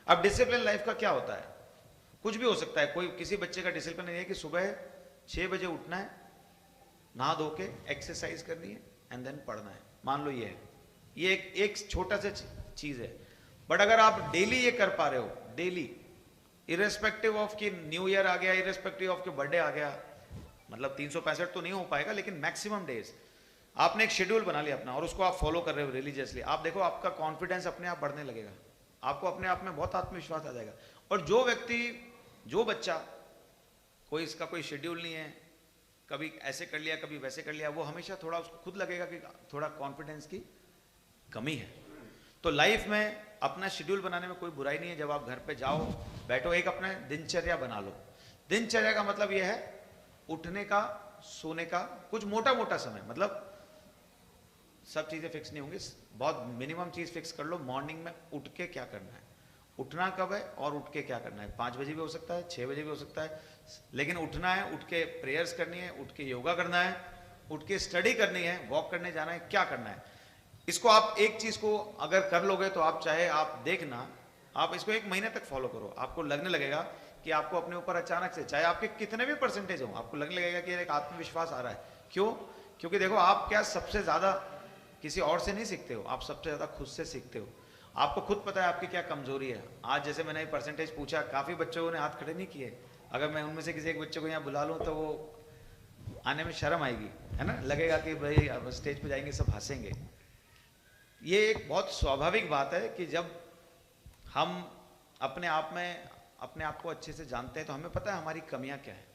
अब डिसिप्लिन लाइफ का क्या होता है, कुछ भी हो सकता है। किसी बच्चे का डिसिप्लिन ये है कि सुबह 6 बजे उठना है, नहा धो के एक्सरसाइज करनी है एंड देन पढ़ना है। मान लो ये एक छोटा सा चीज है, बट अगर आप डेली ये कर पा रहे हो, डेली, इरेस्पेक्टिव ऑफ कि न्यू ईयर आ गया, इरेस्पेक्टिव ऑफ कि बर्थडे आ गया, मतलब 365 तो नहीं हो पाएगा, लेकिन मैक्सिमम डेज आपने एक शेड्यूल बना लिया अपना और उसको आप फॉलो कर रहे हो रिलीजियसली, आप देखो आपका कॉन्फिडेंस अपने आप बढ़ने लगेगा, आपको अपने आप में बहुत आत्मविश्वास आ जाएगा। और जो बच्चा इसका कोई शेड्यूल नहीं है, कभी ऐसे कर लिया कभी वैसे कर लिया, वो हमेशा थोड़ा उसको खुद लगेगा कि थोड़ा कॉन्फिडेंस की कमी है। तो लाइफ में अपना शेड्यूल बनाने में कोई बुराई नहीं है। जब आप घर पे जाओ बैठो, एक अपना दिनचर्या बना लो। दिनचर्या का मतलब यह है उठने का, सोने का, कुछ मोटा मोटा समय, मतलब सब चीजें फिक्स नहीं होंगी, बहुत मिनिमम चीज फिक्स कर लो। मॉर्निंग में उठ के क्या करना है, उठना कब है और उठ के क्या करना है। 5 बजे भी हो सकता है, 6 बजे भी हो सकता है, लेकिन उठना है, उठ के प्रेयर्स करनी है, उठ के योगा करना है, उठ के स्टडी करनी है, वॉक करने जाना है, क्या करना है। इसको आप एक चीज को अगर कर लोगे तो आप देखना, आप इसको 1 महीने तक फॉलो करो, आपको लगने लगेगा कि आपको अपने ऊपर अचानक से, चाहे आपके कितने भी परसेंटेज हो, आपको लगने लगेगा कि एक आत्मविश्वास आ रहा है। क्यों? क्योंकि देखो आप क्या सबसे ज्यादा किसी और से नहीं सीखते हो, आप सबसे ज्यादा खुद से सीखते हो। आपको खुद पता है आपकी क्या कमजोरी है। आज जैसे मैंने परसेंटेज पूछा, काफी बच्चों ने हाथ खड़े नहीं किए। अगर मैं उनमें से किसी एक बच्चे को यहाँ बुला लूँ तो वो आने में शर्म आएगी, है ना, लगेगा कि भाई अब स्टेज पे जाएंगे सब हंसेंगे। ये एक बहुत स्वाभाविक बात है कि जब हम अपने आप को अच्छे से जानते हैं तो हमें पता है हमारी कमियां क्या है।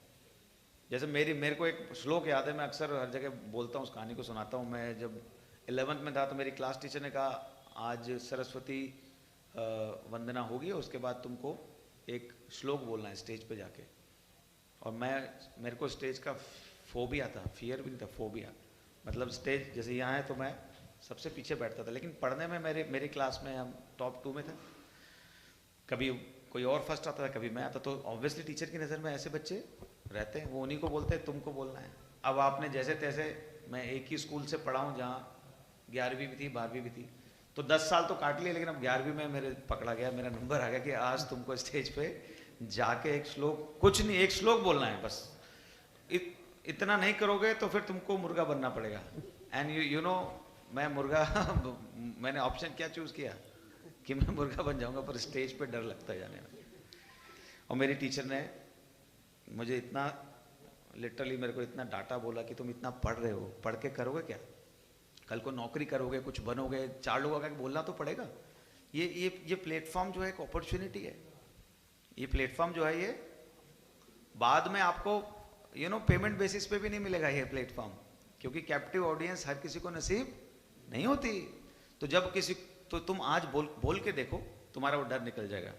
जैसे मेरे को एक श्लोक याद है, मैं अक्सर हर जगह बोलता हूँ, उस कहानी को सुनाता हूँ। मैं जब 11th में था तो मेरी क्लास टीचर ने कहा आज सरस्वती वंदना होगी, उसके बाद तुमको एक श्लोक बोलना है स्टेज पे जाके। और मेरे को स्टेज का फोबिया था, फियर भी नहीं था, फोबिया। मतलब स्टेज जैसे यहाँ है तो मैं सबसे पीछे बैठता था, लेकिन पढ़ने में मेरी क्लास में हम टॉप 2 में थे। कभी कोई और फर्स्ट आता था, कभी मैं आता, तो ऑब्वियसली टीचर की नज़र में ऐसे बच्चे रहते हैं, वो उन्हीं को बोलते हैं तुमको बोलना है। अब आपने जैसे तैसे, मैं एक ही स्कूल से पढ़ा हूँ जहाँ 11वीं भी थी 12वीं भी थी, तो 10 साल तो काट लिए, लेकिन अब 11वीं में मेरे पकड़ा गया, मेरा नंबर आ गया कि आज तुमको स्टेज पे जाके एक श्लोक, कुछ नहीं, एक श्लोक बोलना है बस। इतना नहीं करोगे तो फिर तुमको मुर्गा बनना पड़ेगा। एंड यू नो मैं मुर्गा मैंने ऑप्शन क्या चूज किया कि मैं मुर्गा बन जाऊंगा, पर स्टेज पे डर लगता है जाने में। और मेरी टीचर ने मुझे इतना लिटरली मेरे को इतना डांटा, बोला कि तुम इतना पढ़ रहे हो, पढ़ के करोगे क्या, कल को नौकरी करोगे, कुछ बनोगे, 4 लोगों का बोलना तो पड़ेगा। ये प्लेटफॉर्म जो है एक अपॉर्चुनिटी है। ये प्लेटफॉर्म जो है ये बाद में आपको पेमेंट बेसिस पे भी नहीं मिलेगा ये प्लेटफॉर्म, क्योंकि कैप्टिव ऑडियंस हर किसी को नसीब नहीं होती। तो जब तो तुम आज बोल के देखो, तुम्हारा वो डर निकल जाएगा।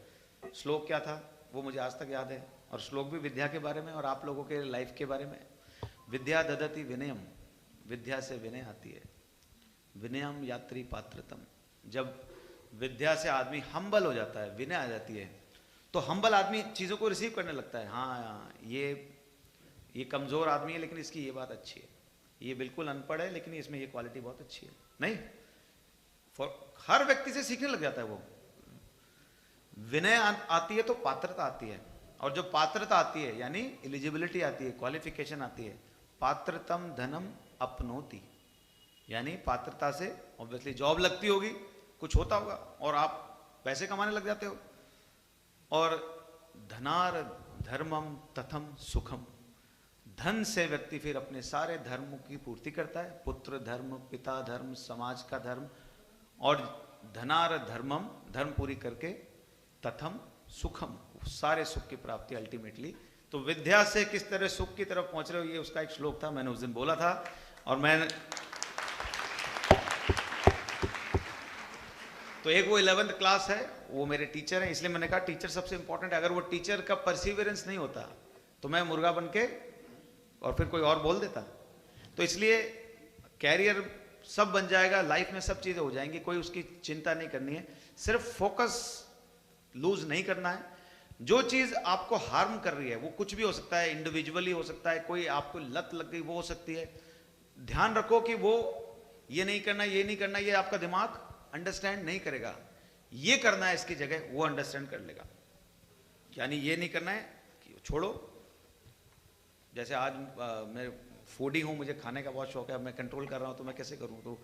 श्लोक क्या था वो मुझे आज तक याद है, और श्लोक भी विद्या के बारे में और आप लोगों के लाइफ के बारे में। विद्या ददति विनयम, विद्या से विनय आती है, विनयम यात्री पात्रतम। जब विद्या से आदमी हम्बल हो जाता है, विनय आ जाती है, तो हम्बल आदमी चीज़ों को रिसीव करने लगता है। हाँ ये कमज़ोर आदमी है लेकिन इसकी ये बात अच्छी है, ये बिल्कुल अनपढ़ है लेकिन इसमें ये क्वालिटी बहुत अच्छी है। नहीं, हर व्यक्ति से सीखने लग जाता है वो। विनय आती है तो पात्रता आती है, और जब पात्रता आती है यानी एलिजिबिलिटी आती है, क्वालिफिकेशन आती है। पात्रतम धनम अपनोति, यानी पात्रता से ऑब्वियसली जॉब लगती होगी, कुछ होता होगा और आप पैसे कमाने लग जाते हो। और धनार धर्मम तथम सुखम, धन से व्यक्ति फिर अपने सारे धर्मों की पूर्ति करता है, पुत्र धर्म, पिता धर्म, समाज का धर्म, और धनार धर्मम, धर्म पूरी करके तथम सुखम, सारे सुख की प्राप्ति अल्टीमेटली। तो विद्या से किस तरह सुख की तरफ पहुंच रहे हो, ये उसका एक श्लोक था, मैंने उस दिन बोला था। और मैं तो एक वो 11th क्लास है, वो मेरे टीचर हैं, इसलिए मैंने कहा टीचर सबसे इंपॉर्टेंट है। अगर वो टीचर का परसिवियरेंस नहीं होता तो मैं मुर्गा बन के और फिर कोई और बोल देता। तो इसलिए कैरियर सब बन जाएगा, लाइफ में सब चीजें हो जाएंगी, कोई उसकी चिंता नहीं करनी है, सिर्फ फोकस लूज नहीं करना है। जो चीज आपको हार्म कर रही है, वो कुछ भी हो सकता है, इंडिविजुअली हो सकता है, कोई आपको लत लग गई वो हो सकती है, ध्यान रखो कि वो ये नहीं करना, ये नहीं करना, ये आपका दिमाग अंडरस्टैंड नहीं करेगा। ये करना है इसकी जगह वो अंडरस्टैंड कर लेगा। यानी ये नहीं करना है कि छोड़ो। जैसे आज मैं फूडी हूँ, मुझे खाने का बहुत शौक है, मैं कंट्रोल कर रहा हूँ, तो मैं कैसे करूँ? तो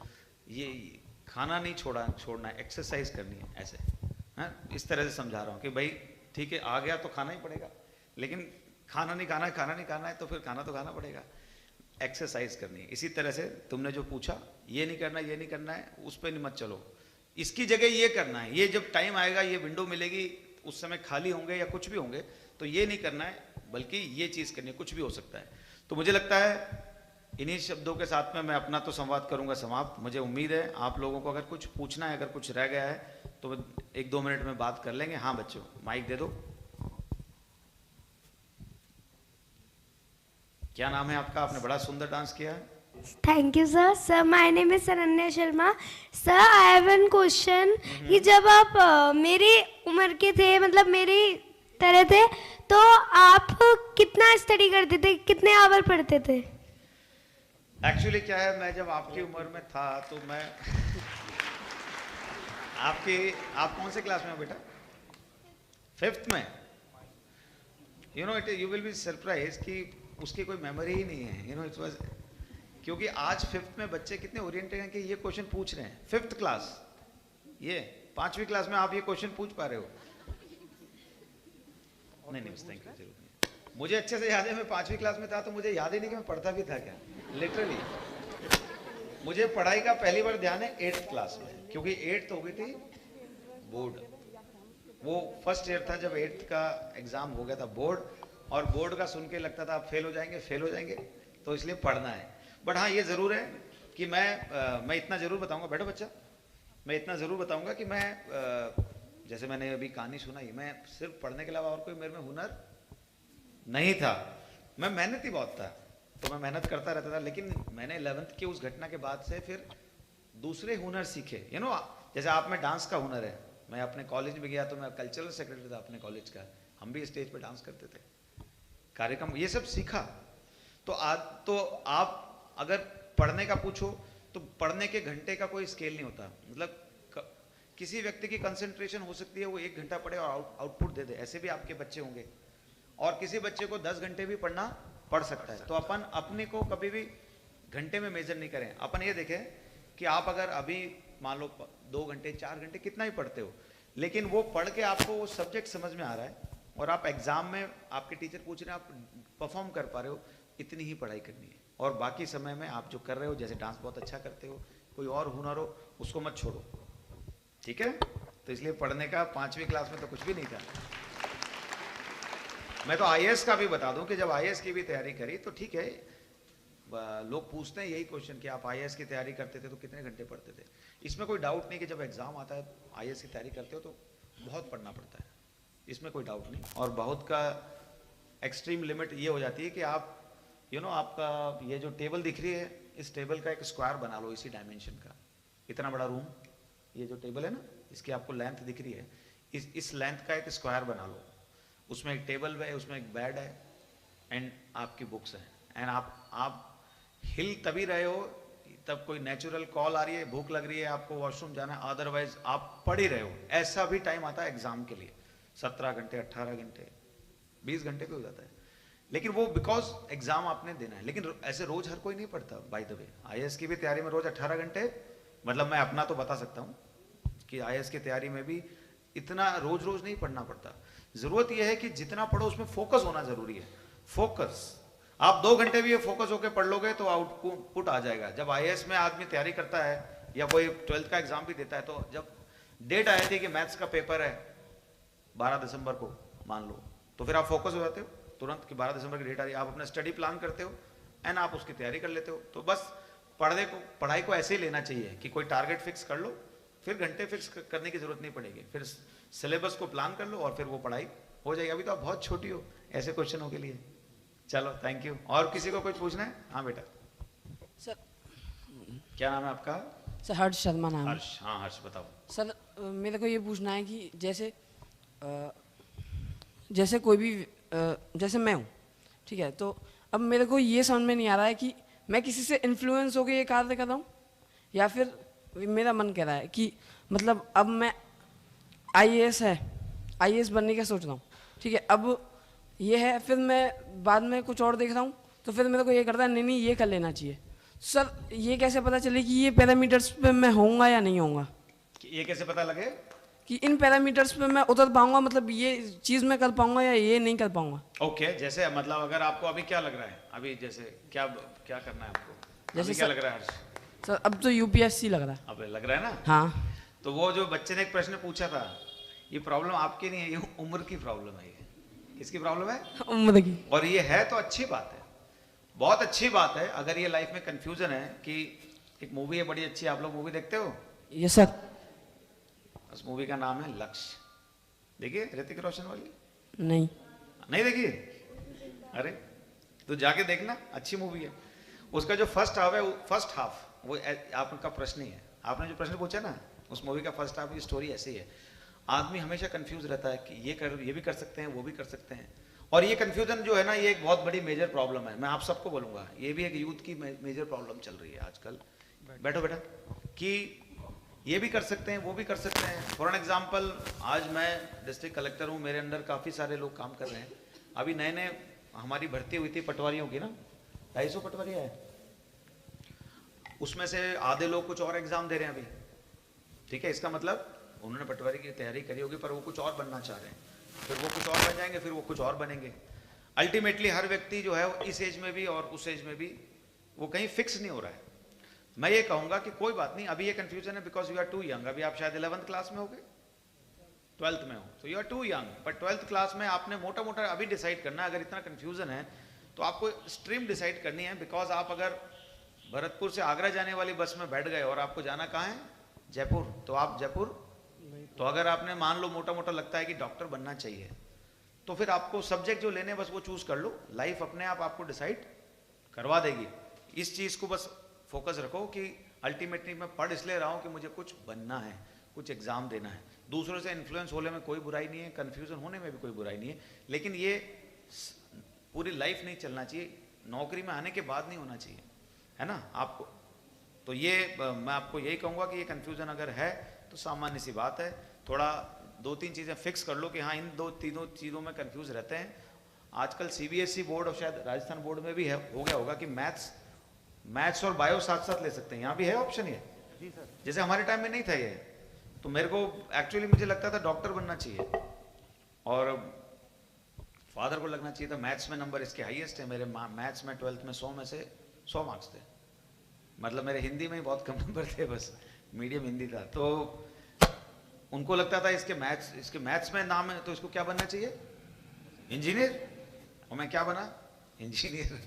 ये खाना नहीं छोड़ना है, एक्सरसाइज करनी है, ऐसे है, इस तरह से समझा रहा हूँ कि भाई ठीक है, आ गया तो खाना ही पड़ेगा, लेकिन खाना नहीं खाना है तो फिर खाना तो खाना पड़ेगा, एक्सरसाइज करनी है। इसी तरह से तुमने जो पूछा, ये नहीं करना है, उस पर नहीं मत चलो, इसकी जगह ये करना है। ये जब टाइम आएगा, ये विंडो मिलेगी, उस समय खाली होंगे या कुछ भी होंगे, तो ये नहीं करना है, बल्कि ये चीज करनी है, कुछ भी हो सकता है। तो मुझे लगता है इन्हीं शब्दों के साथ में मैं अपना तो संवाद करूंगा समाप्त। मुझे उम्मीद है आप लोगों को अगर कुछ पूछना है, अगर कुछ रह गया है तो 1-2 मिनट में बात कर लेंगे। हाँ बच्चों, माइक दे दो। क्या नाम है आपका? आपने बड़ा सुंदर डांस किया है। Thank you sir. Sir my name is Saranya Sharma. Sir I have one question कि जब आप मेरी उम्र के थे, मतलब मेरी तरह थे, तो आप कितना स्टडी करते थे, कितने आवर पढ़ते थे? एक्चुअली क्या है, मैं जब आपकी उम्र में था तो मैं आप कौन से क्लास में हो बेटा? 5th में। You know you will be surprise कि उसकी कोई मेमोरी ही नहीं है। इट वाज, क्योंकि आज 5th में बच्चे कितने ओरिएंटेड हैं कि ये क्वेश्चन पूछ रहे हैं। 5th क्लास, ये 5वीं क्लास में आप ये क्वेश्चन पूछ पा रहे हो? नहीं, थैंक यू, जरूर नहीं। मुझे अच्छे से याद है, मैं 5वीं क्लास में था तो मुझे याद ही नहीं कि मैं पढ़ता भी था क्या। लिटरली मुझे पढ़ाई का पहली बार ध्यान है 8th क्लास में, क्योंकि 8th हो गई थी बोर्ड। वो फर्स्ट ईयर था जब 8th का एग्जाम हो गया था बोर्ड, और बोर्ड का सुन के लगता था आप फेल हो जाएंगे, तो इसलिए पढ़ना है। बट हाँ, ये जरूर है कि मैं इतना जरूर बताऊंगा, बैठो बच्चा, मैं इतना जरूर बताऊंगा कि मैं जैसे मैंने अभी कहानी सुनाई, मैं सिर्फ पढ़ने के अलावा और कोई मेरे में हुनर नहीं था। मैं मेहनती बहुत था, तो मैं मेहनत करता रहता था, लेकिन मैंने 11th की उस घटना के बाद से फिर दूसरे हुनर सीखे। जैसे आप में डांस का हुनर है, मैं अपने कॉलेज में गया तो मैं कल्चरल सेक्रेटरी था अपने कॉलेज का, हम भी स्टेज पे डांस करते थे, कार्यक्रम, ये सब सीखा। तो आप अगर पढ़ने का पूछो तो पढ़ने के घंटे का कोई स्केल नहीं होता। मतलब किसी व्यक्ति की कंसंट्रेशन हो सकती है, वो 1 घंटा पढ़े और आउटपुट दे दे, ऐसे भी आपके बच्चे होंगे, और किसी बच्चे को 10 घंटे भी पढ़ सकता है। तो अपन अपने को कभी भी घंटे में मेजर नहीं करें। अपन ये देखें कि आप अगर अभी मान लो 2 घंटे 4 घंटे कितना ही पढ़ते हो, लेकिन वो पढ़ के आपको वो सब्जेक्ट समझ में आ रहा है और आप एग्जाम में आपके टीचर पूछ रहे हैं, आप परफॉर्म कर पा रहे हो, इतनी ही पढ़ाई करनी है। और बाकी समय में आप जो कर रहे हो, जैसे डांस बहुत अच्छा करते हो, कोई और हुनर हो, उसको मत छोड़ो, ठीक है? तो इसलिए पढ़ने का 5वीं क्लास में तो कुछ भी नहीं था। मैं तो आईएएस का भी बता दूं कि जब आईएएस की भी तैयारी करी तो ठीक है, लोग पूछते हैं यही क्वेश्चन कि आप आईएएस की तैयारी करते थे तो कितने घंटे पढ़ते थे। इसमें कोई डाउट नहीं कि जब एग्जाम आता है आईएएस की तैयारी करते हो तो बहुत पढ़ना पड़ता है, इसमें कोई डाउट नहीं। और बहुत का एक्सट्रीम लिमिट ये हो जाती है कि आप आपका ये जो टेबल दिख रही है, इस टेबल का एक स्क्वायर बना लो इसी डायमेंशन का। इतना बड़ा रूम, ये जो टेबल है ना, इसकी आपको लेंथ दिख रही है, इस लेंथ का एक स्क्वायर बना लो। उसमें एक टेबल है, उसमें एक बेड है, एंड आपकी बुक्स हैं। एंड आप हिल तभी रहे हो तब कोई नेचुरल कॉल आ रही है, भूख लग रही है, आपको वॉशरूम जाना है, अदरवाइज आप पढ़ ही रहे हो। ऐसा भी टाइम आता है एग्जाम के लिए, 17 घंटे 18 घंटे 20 घंटे भी हो जाता है, लेकिन वो बिकॉज एग्जाम आपने देना है। लेकिन ऐसे रोज हर कोई नहीं पढ़ता। बाय द वे, आईएएस की भी तैयारी में रोज 18 घंटे, मतलब मैं अपना तो बता सकता हूँ कि आईएएस की तैयारी में भी इतना रोज नहीं पढ़ना पड़ता। जरूरत यह है कि जितना पढ़ो उसमें फोकस होना जरूरी है। फोकस, आप 2 घंटे भी ये फोकस होकर पढ़ लोगे तो आउटपुट आ जाएगा। जब आईएएस में आदमी तैयारी करता है या कोई 12th का एग्जाम भी देता है, तो जब डेट आई थी कि मैथ्स का पेपर है 12 दिसंबर को मान लो, तो फिर आप फोकस हो जाते हो तुरंत कि 12 दिसंबर की डेट आ रही है, आप अपना स्टडी प्लान करते हो एंड आप उसकी तैयारी कर लेते हो। तो बस पढ़ाई को ऐसे ही लेना चाहिए कि कोई टारगेट फिक्स कर लो, फिर घंटे फिक्स करने की जरूरत नहीं पड़ेगी, फिर सिलेबस को प्लान कर लो और फिर वो पढ़ाई हो जाएगी। अभी तो आप बहुत छोटी हो ऐसे क्वेश्चनों के लिए। चलो थैंक यू। और किसी को कुछ पूछना है? हाँ बेटा। सर क्या नाम है आपका? सर हर्ष शर्मा नाम है। हर्ष। हाँ हर्ष बताओ। सर मेरे को ये पूछना है कि जैसे कोई भी जैसे मैं हूँ, ठीक है, तो अब मेरे को ये समझ में नहीं आ रहा है कि मैं किसी से इन्फ्लुएंस होकर ये कार्य कर रहा हूँ या फिर मेरा मन कह रहा है कि मतलब अब मैं आईएएस बनने का सोच रहा हूँ, ठीक है, अब ये है, फिर मैं बाद में कुछ और देख रहा हूँ तो फिर मेरे को ये करता है नहीं ये कर लेना चाहिए। सर ये कैसे पता चले कि ये पैरामीटर्स पे मैं होऊंगा या नहीं होऊंगा? ये कैसे पता लगे कि इन पैरामीटर्स पे मैं उतर पाऊंगा, मतलब ये चीज़ मैं कर पाऊंगा या ये नहीं कर पाऊंगा? ओके जैसे मतलब अगर आपको अभी क्या लग रहा है, अभी जैसे क्या क्या करना है आपको, जैसे क्या लग रहा है हर्ष? सर अब तो यूपीएससी लग रहा है। अब लग रहा है ना? हाँ। तो वो जो बच्चे ने एक प्रश्न पूछा था, ये प्रॉब्लम आपकी नहीं है, ये उम्र की प्रॉब्लम है। ये किसकी प्रॉब्लम है? उम्र की। और ये है तो अच्छी बात है, बहुत अच्छी बात है। अगर ये लाइफ में कंफ्यूजन है कि एक मूवी है बड़ी अच्छी, आप लोग मूवी देखते हो? Yes sir. उस मूवी का नाम है लक्ष्य। देखिए ऋतिक रोशन वाली? नहीं। नहीं देखिए? अरे तो जाके देखना, अच्छी मूवी है। उसका जो फर्स्ट हाफ वो आपका प्रश्न ही है। आपने जो प्रश्न पूछा ना, उस मूवी का फर्स्ट हाफ की स्टोरी ऐसी है। आदमी हमेशा कंफ्यूज रहता है कि ये भी कर सकते हैं, वो भी कर सकते हैं। और ये कंफ्यूजन जो है ना, ये एक बहुत बड़ी मेजर प्रॉब्लम है। मैं आप सबको बोलूंगा, ये भी एक यूथ की मेजर प्रॉब्लम चल रही है आजकल। बैठो बेटा। कि ये भी कर सकते हैं, वो भी कर सकते हैं। फॉर एन एग्जाम्पल, आज मैं डिस्ट्रिक्ट कलेक्टर हूँ, मेरे अंडर काफ़ी सारे लोग काम कर रहे हैं। अभी नए नए हमारी भर्ती हुई थी पटवारियों की ना, 250 पटवारी है, उसमें से आधे लोग कुछ और एग्जाम दे रहे हैं अभी। ठीक है, इसका मतलब उन्होंने पटवारी की तैयारी करी होगी पर वो कुछ और बनना चाह रहे हैं, फिर वो कुछ और बन जाएंगे, फिर वो कुछ और बनेंगे। अल्टीमेटली हर व्यक्ति जो है इस एज में भी और उस एज में भी वो कहीं फिक्स नहीं हो रहा है। मैं ये कहूंगा कि कोई बात नहीं, अभी ये कंफ्यूजन है because you are too young. अभी आप शायद 11th क्लास में हो गए, 12th में हो, तो यू आर टू यंग। पर 12th क्लास में आपने मोटा मोटा अभी डिसाइड करना है। अगर इतना कंफ्यूजन है तो आपको स्ट्रीम डिसाइड करनी है। बिकॉज आप अगर भरतपुर से आगरा जाने वाली बस में बैठ गए और आपको जाना कहाँ है? जयपुर। तो आप जयपुर, तो अगर आपने मान लो मोटा मोटा लगता है कि डॉक्टर बनना चाहिए, तो फिर आपको सब्जेक्ट जो लेने बस वो चूज कर लो। लाइफ अपने आप आपको डिसाइड करवा देगी। इस चीज को बस फोकस रखो कि अल्टीमेटली मैं पढ़ इसलिए रहा हूं कि मुझे कुछ बनना है, कुछ एग्जाम देना है। दूसरों से इन्फ्लुएंस होने में कोई बुराई नहीं है, कंफ्यूजन होने में भी कोई बुराई नहीं है, लेकिन ये पूरी लाइफ नहीं चलना चाहिए, नौकरी में आने के बाद नहीं होना चाहिए, है ना आपको। तो ये मैं आपको यही कहूंगा कि ये कंफ्यूजन अगर है तो सामान्य सी बात है। थोड़ा 2-3 चीजें फिक्स कर लो कि हाँ इन 2-3 चीजों में कंफ्यूज रहते हैं। आजकल सीबीएसई बोर्ड और शायद राजस्थान बोर्ड में भी है, हो गया होगा कि मैथ्स और बायो साथ साथ ले सकते हैं। यहाँ भी है ऑप्शन ये? जी सर। जैसे हमारे टाइम में नहीं था ये, तो मेरे को एक्चुअली मुझे लगता था डॉक्टर बनना चाहिए और फादर को लगना चाहिए था। मैथ्स में नंबर इसके हाईएस्ट है मेरे। मैथ्स में 12th में 100 में से 100 मार्क्स थे। मतलब मेरे हिंदी में ही बहुत कम नंबर थे, बस मीडियम हिंदी था। तो उनको लगता था इसके मैथ्स में नाम है तो इसको क्या बनना चाहिए? इंजीनियर। और मैं क्या बना? इंजीनियर।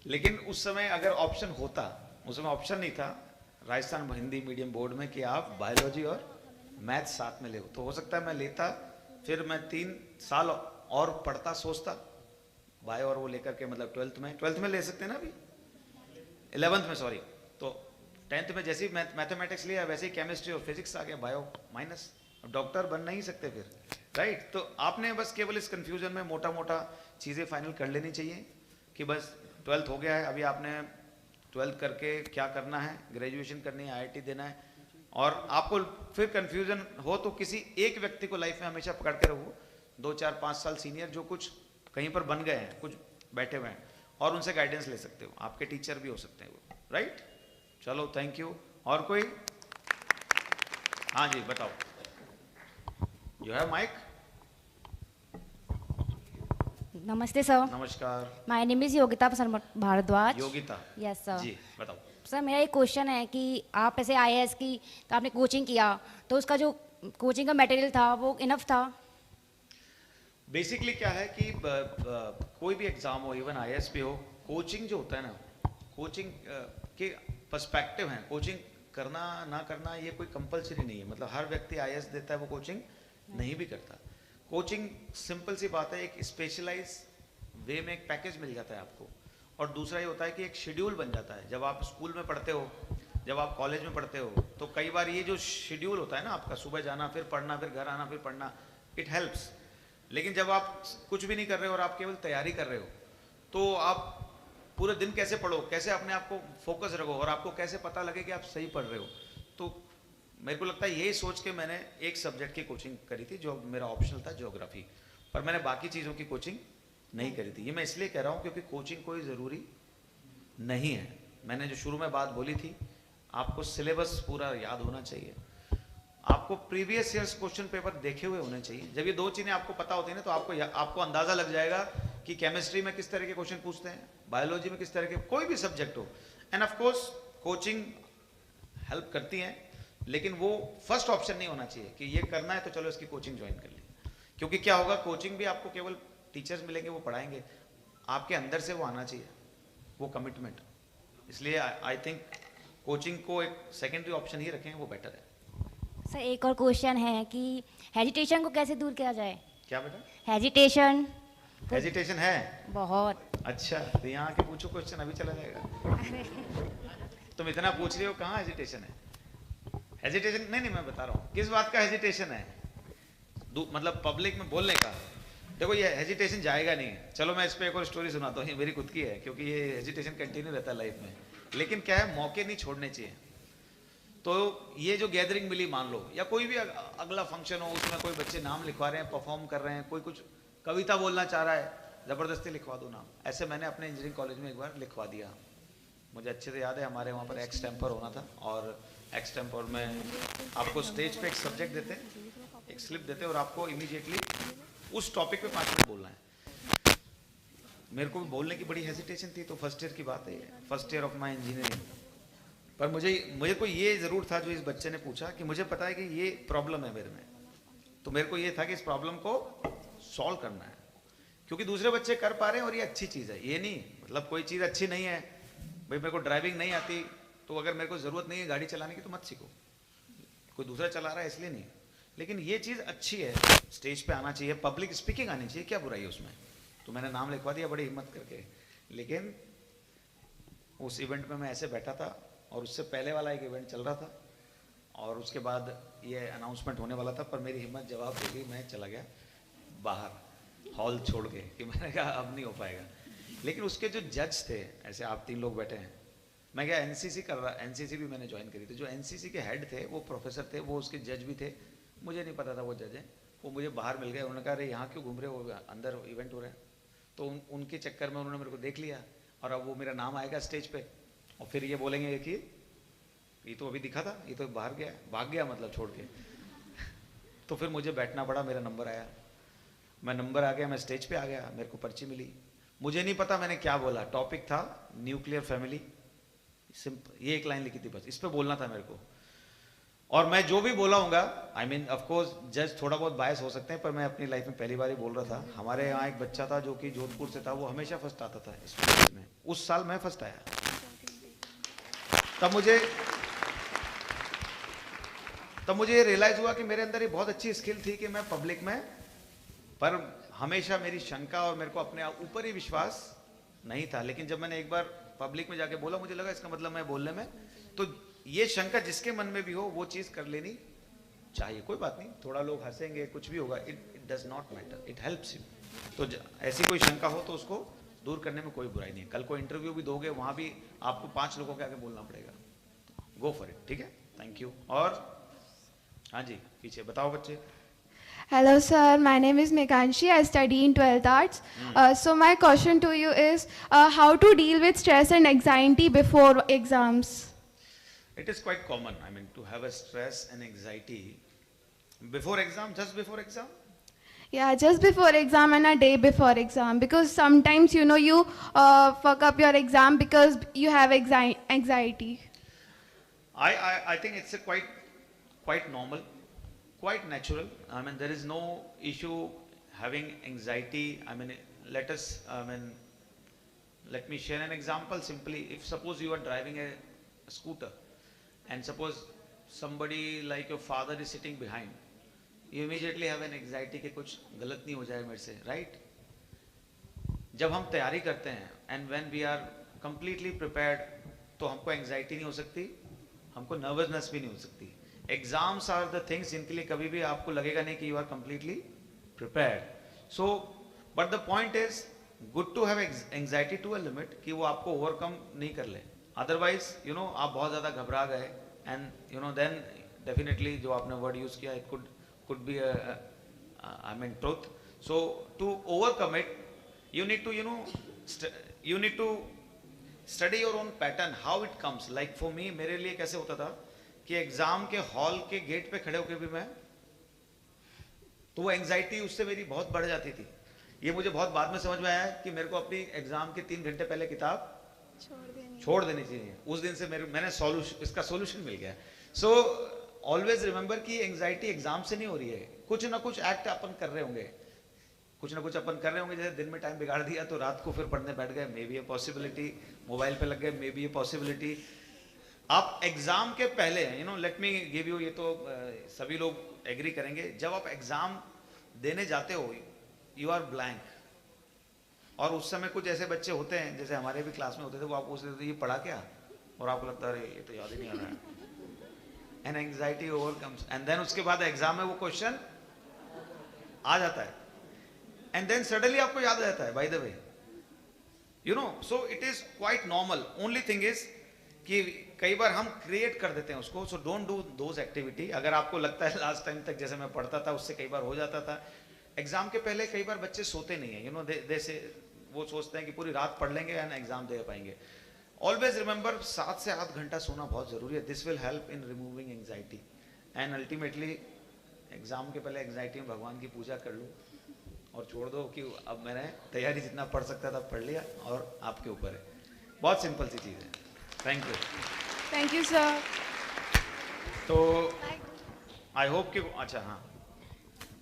लेकिन उस समय अगर ऑप्शन होता, उस समय ऑप्शन नहीं था राजस्थान हिंदी मीडियम बोर्ड में कि आप बायोलॉजी और मैथ्स साथ में ले, तो हो सकता है मैं लेता, फिर मैं 3 साल और पढ़ता, सोचता बायो और वो लेकर के, मतलब 12th में ले सकते हैं ना, अभी 11th में सॉरी। तो 10th में जैसे ही मैथमेटिक्स लिया वैसे ही केमिस्ट्री और फिजिक्स आ गया, बायो माइनस। अब डॉक्टर बन नहीं सकते फिर, राइट। तो आपने बस केवल इस कंफ्यूजन में मोटा मोटा चीज़ें फाइनल कर लेनी चाहिए कि बस 12th हो गया है, अभी आपने 12th करके क्या करना है, ग्रेजुएशन करनी है, IIT देना है। और आपको फिर कंफ्यूजन हो तो किसी एक व्यक्ति को लाइफ में हमेशा पकड़ के रखो, 2, 4, 5 साल सीनियर जो कुछ कहीं पर बन गए हैं, कुछ बैठे हुए हैं, और उनसे गाइडेंस ले सकते हो। आपके टीचर भी हो सकते हैं वो, राइट। चलो थैंक यू। और कोई? हाँ जी बताओ। You have mic? नमस्ते सर, नमस्कार। My name is Yogita Prasanna Bhardwaj. Yogita yes sir. जी, बताओ। सर मेरा एक क्वेश्चन है कि आप ऐसे आईएएस की तो आपने कोचिंग किया, तो उसका जो कोचिंग का मटेरियल था वो इनफ था? बेसिकली क्या है कि कोई भी एग्जाम हो, इवन आईएएस पे हो, कोचिंग जो होता है ना, कोचिंग के पर्सपेक्टिव हैं। कोचिंग करना ना करना ये कोई कंपलसरी नहीं है। मतलब हर व्यक्ति आईएएस देता है, वो कोचिंग नहीं भी करता। कोचिंग सिंपल सी बात है, एक स्पेशलाइज वे में एक पैकेज मिल जाता है आपको। और दूसरा ये होता है कि एक शेड्यूल बन जाता है। जब आप स्कूल में पढ़ते हो, जब आप कॉलेज में पढ़ते हो, तो कई बार ये जो शेड्यूल होता है ना आपका, सुबह जाना, फिर पढ़ना, फिर घर आना, फिर पढ़ना, इट हेल्प्स। लेकिन जब आप कुछ भी नहीं कर रहे हो और आप केवल तैयारी कर रहे हो, तो आप पूरे दिन कैसे पढ़ो, कैसे अपने आप को फोकस रखो और आपको कैसे पता लगे कि आप सही पढ़ रहे हो। तो मेरे को लगता है यही सोच के मैंने एक सब्जेक्ट की कोचिंग करी थी, जो मेरा ऑप्शनल था, ज्योग्राफी। पर मैंने बाकी चीज़ों की कोचिंग नहीं करी थी। ये मैं इसलिए कह रहा हूँ क्योंकि कोचिंग कोई ज़रूरी नहीं है। मैंने जो शुरू में बात बोली थी, आपको सिलेबस पूरा याद होना चाहिए, आपको प्रीवियस ईयर्स क्वेश्चन पेपर देखे हुए होने चाहिए। जब ये दो चीज़ें आपको पता होती है ना, तो आपको अंदाज़ा लग जाएगा कि केमिस्ट्री में किस तरह के क्वेश्चन पूछते हैं, बायोलॉजी में किस तरह के, कोई भी सब्जेक्ट हो। End of course coaching help करती है, लेकिन वो फर्स्ट ऑप्शन नहीं होना चाहिए कि ये करना है तो चलो इसकी कोचिंग ज्वाइन कर ली। क्योंकि क्या होगा, कोचिंग भी आपको केवल टीचर्स मिलेंगे, वो पढ़ाएंगे, आपके अंदर से वो आना चाहिए, वो कमिटमेंट। इसलिए आई थिंक कोचिंग को एक सेकेंडरी ऑप्शन ही रखें, वो बेटर है। सर एक और क्वेश्चन है कि हेजिटेशन को कैसे दूर किया जाए? क्या बेटा? हेजिटेशन हेजिटेशन है? बहुत। अच्छा, तो यहाँ आके पूछो क्वेश्चन, अभी चला जाएगा। तुम इतना पूछ रही हो, कहाँ हेजिटेशन है? हेजिटेशन नहीं, मैं बता रहा हूँ किस बात का हेजिटेशन है। मतलब पब्लिक में बोलने का। देखो ये हेजिटेशन जाएगा नहीं। चलो मैं इस पर एक और स्टोरी सुनाता हूँ, ये मेरी खुद की है, क्योंकि ये हेजिटेशन कंटिन्यू रहता है लाइफ में। लेकिन क्या है, मौके नहीं छोड़ने चाहिए। तो ये जो गैदरिंग मिली, मान लो, या कोई भी अगला फंक्शन हो, उसमें कोई बच्चे नाम लिखवा रहे हैं, परफॉर्म कर रहे हैं, कोई कुछ कविता बोलना चाह रहा है, ज़बरदस्ती लिखवा दो नाम। ऐसे मैंने अपने इंजीनियरिंग कॉलेज में एक बार लिखवा दिया। मुझे अच्छे से याद है, हमारे वहाँ पर एक्स टेम्पर होना था, और एक्स टेम्पर में आपको स्टेज पे एक सब्जेक्ट देते हैं, एक स्लिप देते हैं, और आपको इमीडिएटली उस टॉपिक पे 5 मिनट बोलना है। मेरे को बोलने की बड़ी हेजिटेशन थी, तो फर्स्ट ईयर की बात है, first year of my engineering. पर मुझे को ये ज़रूर था, जो इस बच्चे ने पूछा, कि मुझे पता है कि ये प्रॉब्लम है मेरे में, तो मेरे को ये था कि इस प्रॉब्लम को सॉल्व करना है। क्योंकि दूसरे बच्चे कर पा रहे हैं और ये अच्छी चीज़ है, ये नहीं मतलब कोई चीज़ अच्छी नहीं है। भाई मेरे को ड्राइविंग नहीं आती, तो अगर मेरे को ज़रूरत नहीं है गाड़ी चलाने की तो मत सीखो, कोई दूसरा चला रहा है इसलिए नहीं। लेकिन ये चीज़ अच्छी है, स्टेज पे आना चाहिए, पब्लिक स्पीकिंग आनी चाहिए, क्या बुराई है उसमें। तो मैंने नाम लिखवा दिया बड़ी हिम्मत करके। लेकिन उस इवेंट में मैं ऐसे बैठा था, और उससे पहले वाला एक इवेंट चल रहा था, और उसके बाद ये अनाउंसमेंट होने वाला था, पर मेरी हिम्मत जवाब दे गई, मैं चला गया बाहर हॉल छोड़ के, कि मैंने कहा अब नहीं हो पाएगा। लेकिन उसके जो जज थे, ऐसे आप 3 लोग बैठे हैं, मैं क्या एनसीसी कर रहा, एनसीसी भी मैंने ज्वाइन करी थी, जो एनसीसी के हेड थे वो प्रोफेसर थे, वो उसके जज भी थे। मुझे नहीं पता था वो जज हैं, वो मुझे बाहर मिल गए। उन्होंने कहा अरे यहाँ क्यों घूम रहे हो, अंदर इवेंट हो रहे हैं। तो उनके चक्कर में उन्होंने मेरे को देख लिया, और अब वो मेरा नाम आएगा स्टेज पे, और फिर ये बोलेंगे कि ये तो अभी दिखा था, ये तो बाहर गया, भाग गया मतलब छोड़ के। तो फिर मुझे बैठना पड़ा, मेरा नंबर आया, मैं नंबर आ गया, मैं स्टेज पे आ गया, मेरे को पर्ची मिली। मुझे नहीं पता मैंने क्या बोला, टॉपिक था न्यूक्लियर फैमिली, सिंपल ये एक लाइन लिखी थी बस, इस पे बोलना था मेरे को। और मैं जो भी बोला हूँगा, आई मीन ऑफ कोर्स जज थोड़ा बहुत बायस हो सकते हैं, पर मैं अपनी लाइफ में पहली बार ही बोल रहा था। हमारे यहाँ एक बच्चा था जो कि जोधपुर से था, वो हमेशा फर्स्ट आता था इस में, उस साल मैं फर्स्ट आया। तब मुझे रियलाइज हुआ कि मेरे अंदर ये बहुत अच्छी स्किल थी कि मैं पब्लिक में, पर हमेशा मेरी शंका और मेरे को अपने ऊपर ही विश्वास नहीं था। लेकिन जब मैंने एक बार पब्लिक में जाके बोला, मुझे लगा इसका मतलब मैं बोलने में, तो ये शंका जिसके मन में भी हो वो चीज़ कर लेनी चाहिए। कोई बात नहीं, थोड़ा लोग हंसेंगे, कुछ भी होगा, it does not matter, it helps you. तो ऐसी कोई शंका हो तो उसको दूर करने में कोई बुराई नहीं है। कल को इंटरव्यू भी दोगे, वहाँ भी आपको 5 लोगों के आगे बोलना पड़ेगा, गो फॉर इट। ठीक है, थैंक यू। और हाँ जी, पीछे बताओ बच्चे। Hello sir, my name is Mekanshi. I study in 12th arts. So my question to you is how to deal with stress and anxiety before exams? It is quite common, I mean, to have a stress and anxiety before exam, just before exam. Yeah, just before exam and a day before exam, because sometimes you know you fuck up your exam because you have anxiety. I think it's a quite normal, quite natural. I mean, there is no issue having anxiety. I mean, let me share an example simply. If suppose you are driving a scooter and suppose somebody like your father is sitting behind, you immediately have an anxiety कि कुछ गलत नहीं हो जाए मेरे से, right? जब हम तैयारी करते हैं and when we are completely prepared, तो हमको anxiety नहीं हो सकती, हमको nervousness भी नहीं हो सकती. Exams are the things जिनके लिए कभी भी आपको लगेगा नहीं कि you are completely prepared. So, but the point is good to have anxiety to a limit कि वो आपको overcome नहीं कर ले. Otherwise, you know, आप बहुत ज़्यादा घबरा गए and you know then definitely जो आपने word use किया it could be I mean truth. So to overcome it, you need to you need to study your own pattern, how it comes. Like for me, मेरे लिए कैसे होता था कि exam के हॉल के गेट पे खड़े होकर भी मैं, तो वो एंजाइटी उससे मेरी बहुत बढ़ जाती थी. ये मुझे बहुत बाद में समझ में आया कि मेरे को अपनी एग्जाम के 3 घंटे पहले किताब छोड़ देनी चाहिए. उस दिन से मैंने इसका सॉल्यूशन मिल गया. सो ऑलवेज रिमेंबर कि एंजाइटी एग्जाम से नहीं हो रही है, कुछ ना कुछ एक्ट अपन कर रहे होंगे, कुछ ना कुछ अपन कर रहे होंगे. जैसे दिन में टाइम बिगाड़ दिया तो रात को फिर पढ़ने बैठ गए, may be a possibility. Mobile पे लग गए, मे बी ए पॉसिबिलिटी. आप एग्जाम के पहले, you know, let me give you, ये तो सभी लोग एग्री करेंगे, जब आप एग्जाम देने जाते हो यू आर ब्लैंक. और उस समय कुछ ऐसे बच्चे होते हैं, जैसे हमारे भी क्लास में होते थे, वो आपको पूछते थे ये पढ़ा क्या, और आपको लगता है ये तो याद ही नहीं आ रहा है. And anxiety overcomes and then उसके बाद एग्जाम में वो क्वेश्चन आ जाता है एंड देन सडनली आपको याद आ जाता है, bye the way, you know. So it is quite normal. Only thing is कि कई बार हम क्रिएट कर देते हैं उसको. So don't do those activity. अगर आपको लगता है लास्ट टाइम तक जैसे मैं पढ़ता था उससे कई बार हो जाता था. एग्जाम के पहले कई बार बच्चे सोते नहीं है, यू नो, जैसे वो सोचते हैं कि पूरी रात पढ़ लेंगे एंड एग्जाम दे पाएंगे. ऑलवेज रिमेंबर 7 से 8 घंटा सोना बहुत जरूरी है. This will help in removing anxiety and ultimately exam के पहले एंग्जाइटी में भगवान की पूजा कर लो और छोड़ दो कि अब मैंने तैयारी जितना पढ़ सकता था पढ़ लिया और आपके ऊपर है. बहुत सिंपल सी चीज़ है. Thank you. Thank you, sir. तो आई होप कि अच्छा, हाँ,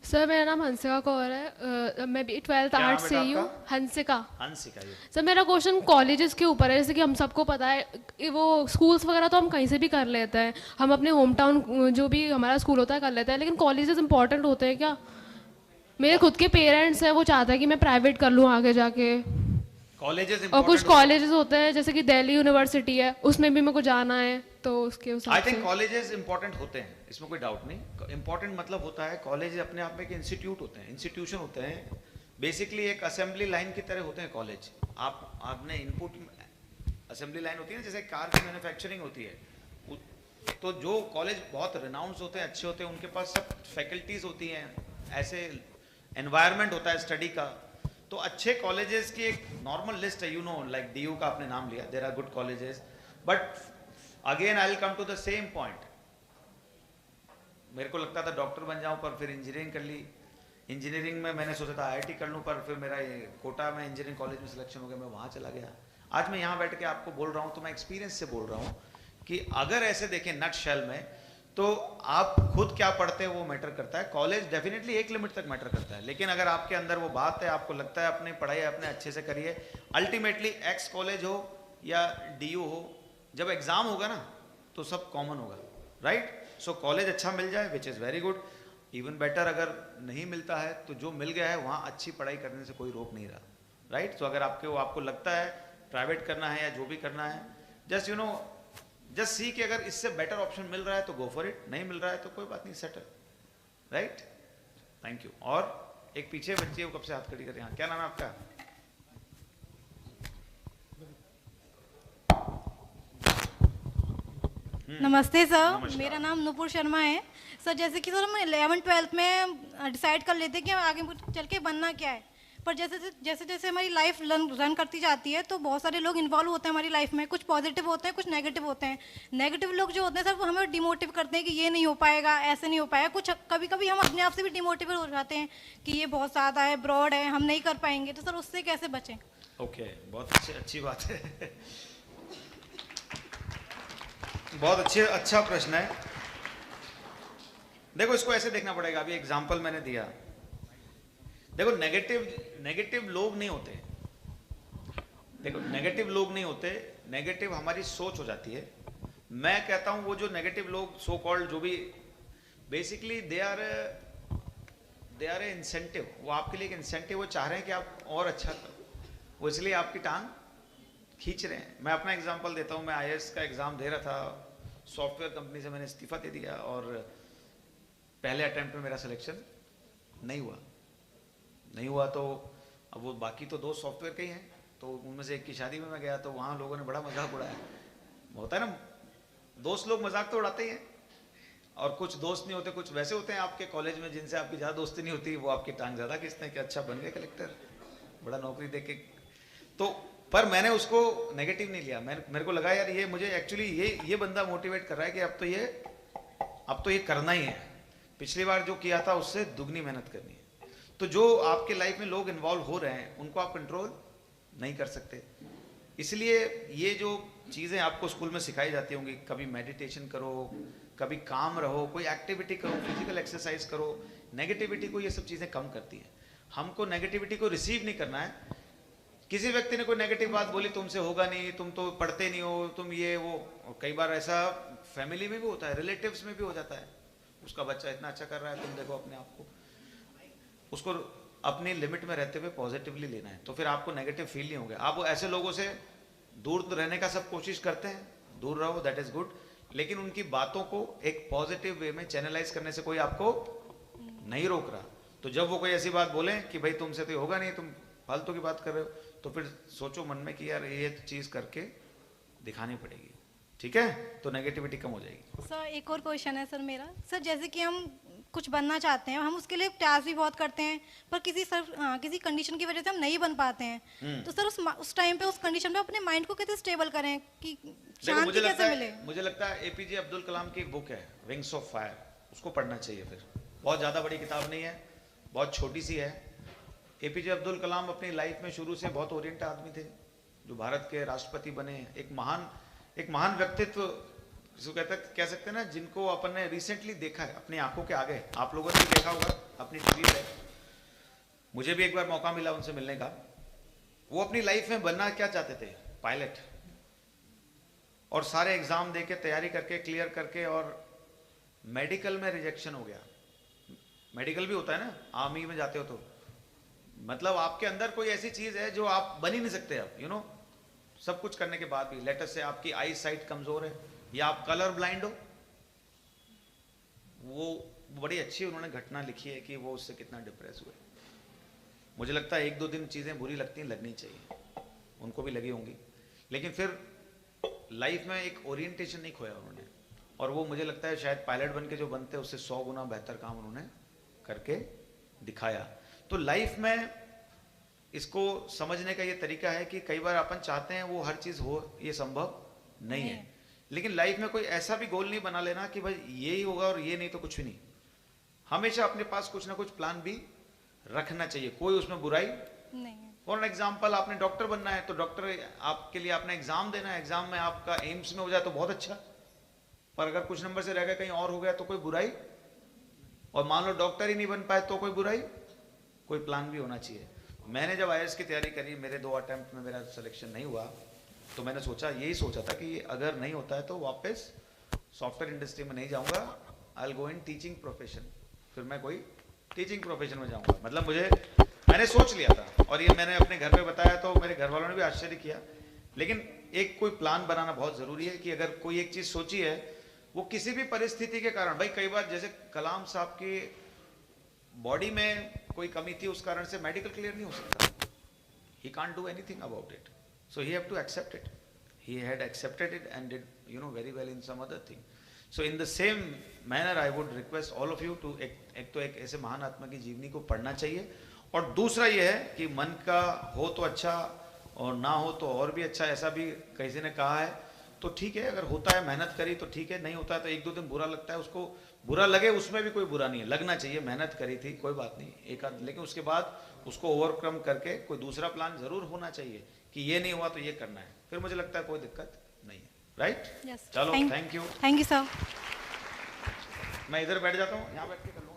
सर मेरा नाम हंसिका कौर है. मैं भी 12th क्या आर्ट्स नाम से बेटा ही हूँ. आपका? हंसिका. हंसिका जी. सर मेरा क्वेश्चन कॉलेजेस के ऊपर है. जैसे कि हम सबको पता है कि वो स्कूल्स वगैरह तो हम कहीं से भी कर लेते हैं, हम अपने होम टाउन जो भी हमारा स्कूल होता है कर लेते हैं, लेकिन कॉलेजेस इंपॉर्टेंट होते हैं क्या? मेरे खुद के पेरेंट्स हैं, वो चाहते हैं कि मैं प्राइवेट कर लूँ आगे जाके. कॉलेजेस और कुछ कॉलेजेस होते हैं जैसे कि दिल्ली यूनिवर्सिटी है, उसमें भी मेरे को जाना है, तो उसके आई हिसाब थिंक से. कॉलेजेस इंपॉर्टेंट होते हैं, इसमें कोई डाउट नहीं. इंपॉर्टेंट मतलब होता है कॉलेज अपने आप में एक इंस्टीट्यूट होते हैं, इंस्टीट्यूशन होते हैं. बेसिकली एक असेंबली लाइन की तरह होते हैं कॉलेज. आपने इनपुट असेंबली लाइन होती है ना, जैसे कार की मैन्युफैक्चरिंग होती है, तो जो कॉलेज बहुत रिनाउंस होते हैं, अच्छे होते हैं, उनके पास सब फैकल्टीज होती हैं, ऐसे एनवायरनमेंट होता है स्टडी का. तो अच्छे कॉलेजेस की एक नॉर्मल लिस्ट है, यू नो, लाइक डीयू का आपने नाम लिया, there are good colleges. But again I will come to the same point. मेरे को लगता था डॉक्टर बन जाऊं, पर फिर इंजीनियरिंग कर ली. इंजीनियरिंग में मैंने सोचा था आईआईटी कर लूं, पर फिर मेरा ये कोटा में इंजीनियरिंग कॉलेज में सिलेक्शन हो गया, मैं वहां चला गया. आज मैं यहाँ बैठ के आपको बोल रहा हूँ तो मैं एक्सपीरियंस से बोल रहा हूँ कि अगर ऐसे देखें नट शेल में, तो आप खुद क्या पढ़ते हैं वो मैटर करता है. कॉलेज डेफिनेटली एक लिमिट तक मैटर करता है, लेकिन अगर आपके अंदर वो बात है, आपको लगता है अपनी पढ़ाई अपने अच्छे से करिए, अल्टीमेटली एक्स कॉलेज हो या डीयू हो, जब एग्जाम होगा ना तो सब कॉमन होगा, राइट. सो कॉलेज अच्छा मिल जाए which is very good. Even better अगर नहीं मिलता है तो जो मिल गया है वहाँ अच्छी पढ़ाई करने से कोई रोक नहीं रहा, राइट. तो अगर आपको लगता है प्राइवेट करना है या जो भी करना है, just you know, just see कि अगर इससे बेटर ऑप्शन मिल रहा है तो गो फॉर इट, नहीं मिल रहा है तो कोई बात नहीं, सेटल, राइट. Thank you. और एक पीछे बच्ची है, वो कब से हाथ खड़ी कर रही है, क्या नाम है आपका? नमस्ते सर. नमस्कार. मेरा नाम नुपुर शर्मा है. सर जैसे कि सर हम 11th 12th में डिसाइड कर लेते हैं कि आगे चल के बनना क्या है, पर जैसे जैसे हमारी लाइफ रन करती जाती है तो बहुत सारे लोग इन्वॉल्व होते हैं हमारी लाइफ में, कुछ पॉजिटिव होते हैं कुछ नेगेटिव होते हैं। नेगेटिव लोग जो होते हैं सर वो हमें डिमोटिव करते हैं कि ये नहीं हो पाएगा, ऐसे नहीं हो पाएगा। कुछ कभी कभी हम अपने आप से भी डिमोटिवेट हो जाते हैं कि ये बहुत ज़्यादा है, ब्रॉड है, हम नहीं कर पाएंगे। तो सर उससे कैसे बचें? ओके, बहुत अच्छी बात है। बहुत अच्छा प्रश्न है। देखो इसको ऐसे देखना पड़ेगा, अभी एग्जांपल मैंने दिया। देखो नेगेटिव लोग नहीं होते, देखो नेगेटिव लोग नहीं होते, नेगेटिव हमारी सोच हो जाती है। मैं कहता हूं वो जो नेगेटिव लोग सो कॉल्ड जो भी basically they are a incentive, वो आपके लिए एक इंसेंटिव, वो चाह रहे हैं कि आप और अच्छा करो, वो इसलिए आपकी टांग खींच रहे हैं। मैं अपना एग्जांपल देता हूं, मैं IAS का एग्जाम दे रहा था, सॉफ्टवेयर कंपनी से मैंने इस्तीफा दे दिया और पहले अटेम्प्ट में मेरा सिलेक्शन नहीं हुआ। तो अब वो बाकी तो 2 सॉफ्टवेयर के ही हैं, तो उनमें से एक की शादी में मैं गया तो वहाँ लोगों ने बड़ा मजाक उड़ाया। होता है ना, दोस्त लोग मजाक तो उड़ाते ही हैं, और कुछ दोस्त नहीं होते, कुछ वैसे होते हैं आपके कॉलेज में जिनसे आपकी ज़्यादा दोस्ती नहीं होती, वो आपकी टांग ज़्यादा खींचते हैं कि अच्छा बन गए कलेक्टर, बड़ा नौकरी दे के। तो पर मैंने उसको नेगेटिव नहीं लिया, मेरे को लगा यार ये मुझे एक्चुअली ये बंदा मोटिवेट कर रहा है कि अब तो ये करना ही है, पिछली बार जो किया था उससे दुगनी मेहनत करनी है। तो जो आपके लाइफ में लोग इन्वॉल्व हो रहे हैं उनको आप कंट्रोल नहीं कर सकते, इसलिए ये जो चीज़ें आपको स्कूल में सिखाई जाती होंगी, कभी मेडिटेशन करो, कभी काम रहो, कोई एक्टिविटी करो, फिजिकल एक्सरसाइज करो, नेगेटिविटी को ये सब चीज़ें कम करती हैं। हमको नेगेटिविटी को रिसीव नहीं करना है। किसी व्यक्ति ने कोई नेगेटिव बात बोली, तुमसे होगा नहीं, तुम तो पढ़ते नहीं हो, तुम ये वो, और कई बार ऐसा फैमिली में भी होता है, रिलेटिव्स में भी हो जाता है, उसका बच्चा इतना अच्छा कर रहा है, तुम देखो अपने आप को। उसको अपनी लिमिट में रहते हुए पॉजिटिवली लेना है, तो फिर आपको नेगेटिव फील नहीं होगा। आप ऐसे लोगों से दूर रहने का सब कोशिश करते हैं, दूर रहो, दैट इज गुड, लेकिन उनकी बातों को एक पॉजिटिव वे में चैनलाइज करने से कोई आपको नहीं रोक रहा। तो जब वो कोई ऐसी बात बोले कि भाई तुमसे तो होगा नहीं, तुम फालतू की बात कर रहे हो, तो फिर सोचो मन में कि यार ये चीज करके दिखानी पड़ेगी, ठीक है, तो नेगेटिविटी कम हो जाएगी। सर एक और क्वेश्चन है सर मेरा, सर जैसे कि हम कुछ बनना चाहते हैं, हम उसके लिए प्रयास भी बहुत करते हैं, पर किसी कंडीशन की वजह से हम नहीं बन पाते हैं। तो सर उस टाइम पे, उस कंडीशन पे अपने माइंड को कैसे स्टेबल करें कि शांति कैसे मिले? मुझे लगता है APJ अब्दुल कलाम की एक बुक है विंग्स ऑफ फायर, उसको पढ़ना चाहिए। फिर बहुत ज़्यादा बड़ी किताब नहीं है, बहुत छोटी सी है। APJ अब्दुल कलाम अपनी लाइफ में शुरू से बहुत ओरिएंटेड आदमी थे, जो भारत के राष्ट्रपति बने, एक महान व्यक्तित्व जिसको कह सकते हैं ना, जिनको अपन ने रिसेंटली देखा है अपनी आंखों के आगे। आप लोगों ने भी देखा होगा अपनी टीवी पे, मुझे भी एक बार मौका मिला उनसे मिलने का। वो अपनी लाइफ में बनना क्या चाहते थे? पायलट, और सारे एग्जाम दे के तैयारी करके क्लियर करके, और मेडिकल में रिजेक्शन हो गया। मेडिकल भी होता है ना, आर्मी में जाते हो तो मतलब आपके अंदर कोई ऐसी चीज है जो आप बन ही नहीं सकते अब, यू नो, सब कुछ करने के बाद भी। लेटर से आपकी आई साइट कमजोर है या आप कलर ब्लाइंड हो। वो बड़ी अच्छी उन्होंने घटना लिखी है कि वो उससे कितना डिप्रेस हुए। मुझे लगता है 1-2 दिन चीजें बुरी लगनी चाहिए, उनको भी लगी होंगी, लेकिन फिर लाइफ में एक ओरिएंटेशन नहीं खोया उन्होंने, और वो मुझे लगता है शायद पायलट बन के जो बनते उससे 100 गुना बेहतर काम उन्होंने करके दिखाया। तो लाइफ में इसको समझने का ये तरीका है कि कई बार अपन चाहते हैं वो हर चीज हो, ये संभव नहीं है, लेकिन लाइफ में कोई ऐसा भी गोल नहीं बना लेना कि भाई ये ही होगा और ये नहीं तो कुछ भी नहीं। हमेशा अपने पास कुछ ना कुछ प्लान भी रखना चाहिए, कोई उसमें बुराई नहीं है। फॉर एग्जाम्पल, आपने डॉक्टर बनना है तो डॉक्टर आपके लिए आपने एग्जाम देना है, एग्जाम में आपका एम्स में हो जाए तो बहुत अच्छा, पर अगर कुछ नंबर से रह गया कहीं और हो गया तो कोई बुराई, और मान लो डॉक्टर ही नहीं बन पाए तो कोई बुराई, कोई प्लान भी होना चाहिए। मैंने जब IAS की तैयारी करी, मेरे 2 अटेम्प्ट में मेरा सिलेक्शन नहीं हुआ, तो मैंने यही सोचा था कि अगर नहीं होता है तो वापस सॉफ्टवेयर इंडस्ट्री में नहीं जाऊंगा, I will go in teaching profession, फिर मैं कोई टीचिंग प्रोफेशन में जाऊंगा। मतलब मैंने सोच लिया था, और ये मैंने अपने घर पे बताया तो मेरे घर वालों ने भी आश्चर्य किया। लेकिन एक कोई प्लान बनाना बहुत जरूरी है कि अगर कोई एक चीज सोची है, वो किसी भी परिस्थिति के कारण, भाई कई बार जैसे कलाम साहब की बॉडी में कोई कमी थी, उस कारण से मेडिकल क्लियर नहीं हो सकता, he can't do anything about it, so he have to accept it. He had accepted it and did, very well in some other thing. So in the same manner I would request all of you to एक ऐसे महान आत्मा की जीवनी को पढ़ना चाहिए, और दूसरा ये है कि मन का हो तो अच्छा और ना हो तो और भी अच्छा, ऐसा भी किसी ने कहा है। तो ठीक है, अगर होता है मेहनत करी तो ठीक है, नहीं होता है तो एक दो दिन बुरा लगता है, उसको बुरा लगे उसमें भी कोई बुरा नहीं है, लगना चाहिए, मेहनत करी थी कोई बात नहीं एक आध, लेकिन उसके बाद उसको ओवरकम करके कोई दूसरा प्लान जरूर होना चाहिए कि ये नहीं हुआ तो ये करना है, फिर मुझे लगता है कोई दिक्कत नहीं है। राइट? Yes. चलो, thank you. Thank you sir. मैं इधर बैठ जाता हूँ, यहाँ बैठ के कर लूँगा।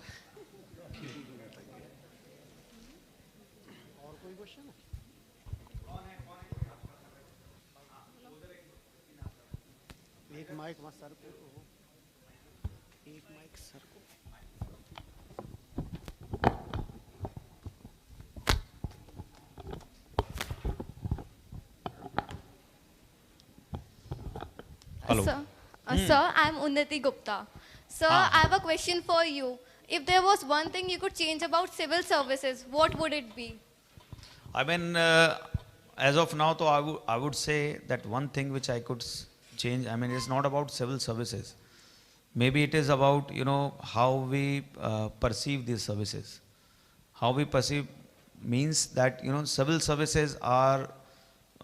एक माइक वहाँ सर को, एक माइक सर को। Hello. Sir, I'm Unnati Gupta. Sir, I have a question for you. If there was one thing you could change about civil services, what would it be? I mean, as of now, तो I would say that one thing which I could change, I mean, it's not about civil services. Maybe it is about, how we perceive these services. How we perceive means that, civil services are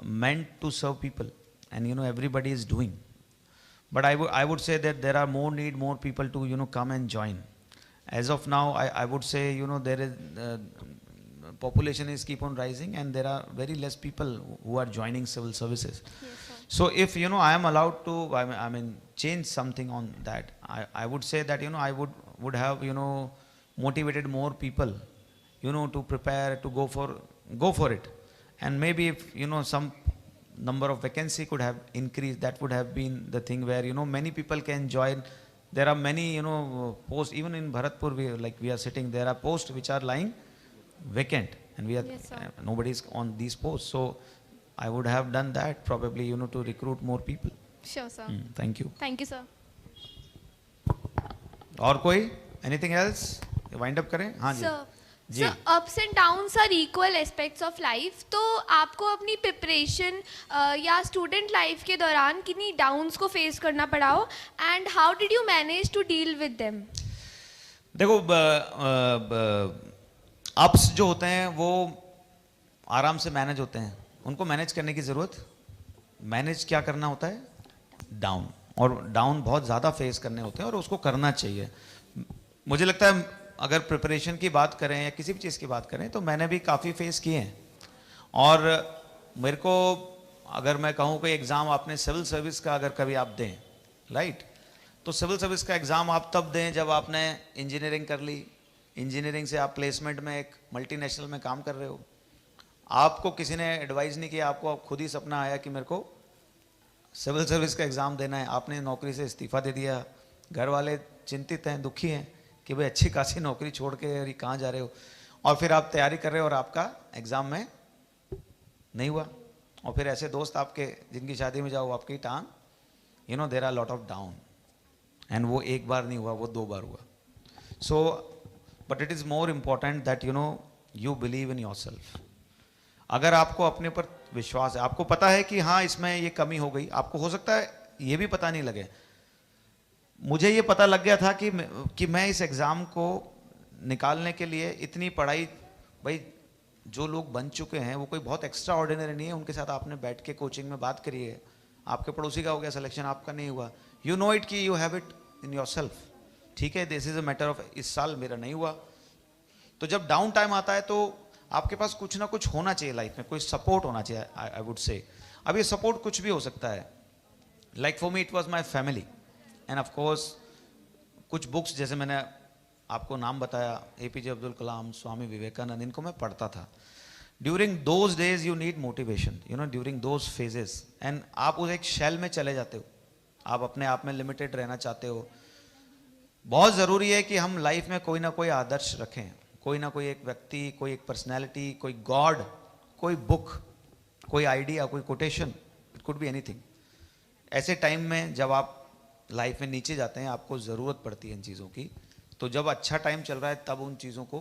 meant to serve people, and, everybody is doing. But I would say that there are more people to, come and join. As of now, I would say, there is, population is keep on rising and there are very less people who are joining civil services. Yes, sir. So if, I am allowed to, I mean, change something on that, I would say that, I would have, motivated more people, to prepare, to go for it. And maybe if, some number of vacancy could have increased, that would have been the thing where, many people can join. There are many, posts, even in Bharatpur, we are sitting, there are posts which are lying vacant, and we are, Yes, sir. nobody is on these posts. So I would have done that probably, to recruit more people. Sure, sir. Thank you. Thank you, sir. और कोई? Anything else? Wind up करें? हाँ जी. जी. Sir ups and downs are equal aspects of life, तो आपको अपनी preparation या स्टूडेंट लाइफ के दौरान कितनी डाउन्स को फेस करना पड़ा हो, and how did you manage to deal with them? देखो, अप्स जो होते हैं वो आराम से मैनेज होते हैं, उनको मैनेज करने की ज़रूरत, मैनेज क्या करना होता है? डाउन, और डाउन बहुत ज़्यादा फेस करने होते हैं और उसको करना चाहिए। मुझे लगता है अगर प्रिपरेशन की बात करें या किसी भी चीज़ की बात करें तो मैंने भी काफ़ी फेस किए हैं। और मेरे को अगर मैं कहूँ कोई एग्ज़ाम आपने सिविल सर्विस का अगर कभी आप दें, राइट, तो सिविल सर्विस का एग्ज़ाम आप तब दें जब आपने इंजीनियरिंग कर ली, इंजीनियरिंग से आप प्लेसमेंट में एक मल्टीनेशनल में काम कर रहे हो, आपको किसी ने एडवाइस नहीं किया, आपको खुद ही सपना आया कि मेरे को सिविल सर्विस का एग्ज़ाम देना है, आपने नौकरी से इस्तीफ़ा दे दिया, घर वाले चिंतित हैं, दुखी हैं कि भाई अच्छी खासी नौकरी छोड़ के अरे कहाँ जा रहे हो, और फिर आप तैयारी कर रहे हो और आपका एग्ज़ाम में नहीं हुआ, और फिर ऐसे दोस्त आपके जिनकी शादी में जाओ आपकी टांग, there are lot of down, and वो एक बार नहीं हुआ, वो 2 बार हुआ। So but it is more important that you believe in yourself. अगर आपको अपने पर विश्वास है, आपको पता है कि हाँ इसमें ये कमी हो गई, आपको हो सकता है ये भी पता नहीं लगे। मुझे ये पता लग गया था कि मैं इस एग्ज़ाम को निकालने के लिए इतनी पढ़ाई, भाई जो लोग बन चुके हैं वो कोई बहुत एक्स्ट्रा ऑर्डिनरी नहीं है, उनके साथ आपने बैठ के कोचिंग में बात करी है, आपके पड़ोसी का हो गया सिलेक्शन, आपका नहीं हुआ, यू नो इट कि you have it in your self, ठीक है, this is a matter of इस साल मेरा नहीं हुआ। तो जब डाउन टाइम आता है तो आपके पास कुछ ना कुछ होना चाहिए लाइफ में, कोई सपोर्ट होना चाहिए, आई वुड से। अब ये सपोर्ट कुछ भी हो सकता है, like for me it was my family, end of course कुछ बुक्स, जैसे मैंने आपको नाम बताया APJ अब्दुल कलाम, स्वामी विवेकानंद, इनको मैं पढ़ता था। During those days you need motivation, during those phases, and आप उस एक शेल में चले जाते हो, आप अपने आप में लिमिटेड रहना चाहते हो। बहुत ज़रूरी है कि हम लाइफ में कोई ना कोई आदर्श रखें, कोई ना कोई एक व्यक्ति, कोई एक पर्सनैलिटी, कोई गॉड, कोई बुक, कोई आइडिया, कोई quotation, it could be anything. ऐसे टाइम में जब आप लाइफ में नीचे जाते हैं, आपको ज़रूरत पड़ती है इन चीज़ों की, तो जब अच्छा टाइम चल रहा है तब उन चीज़ों को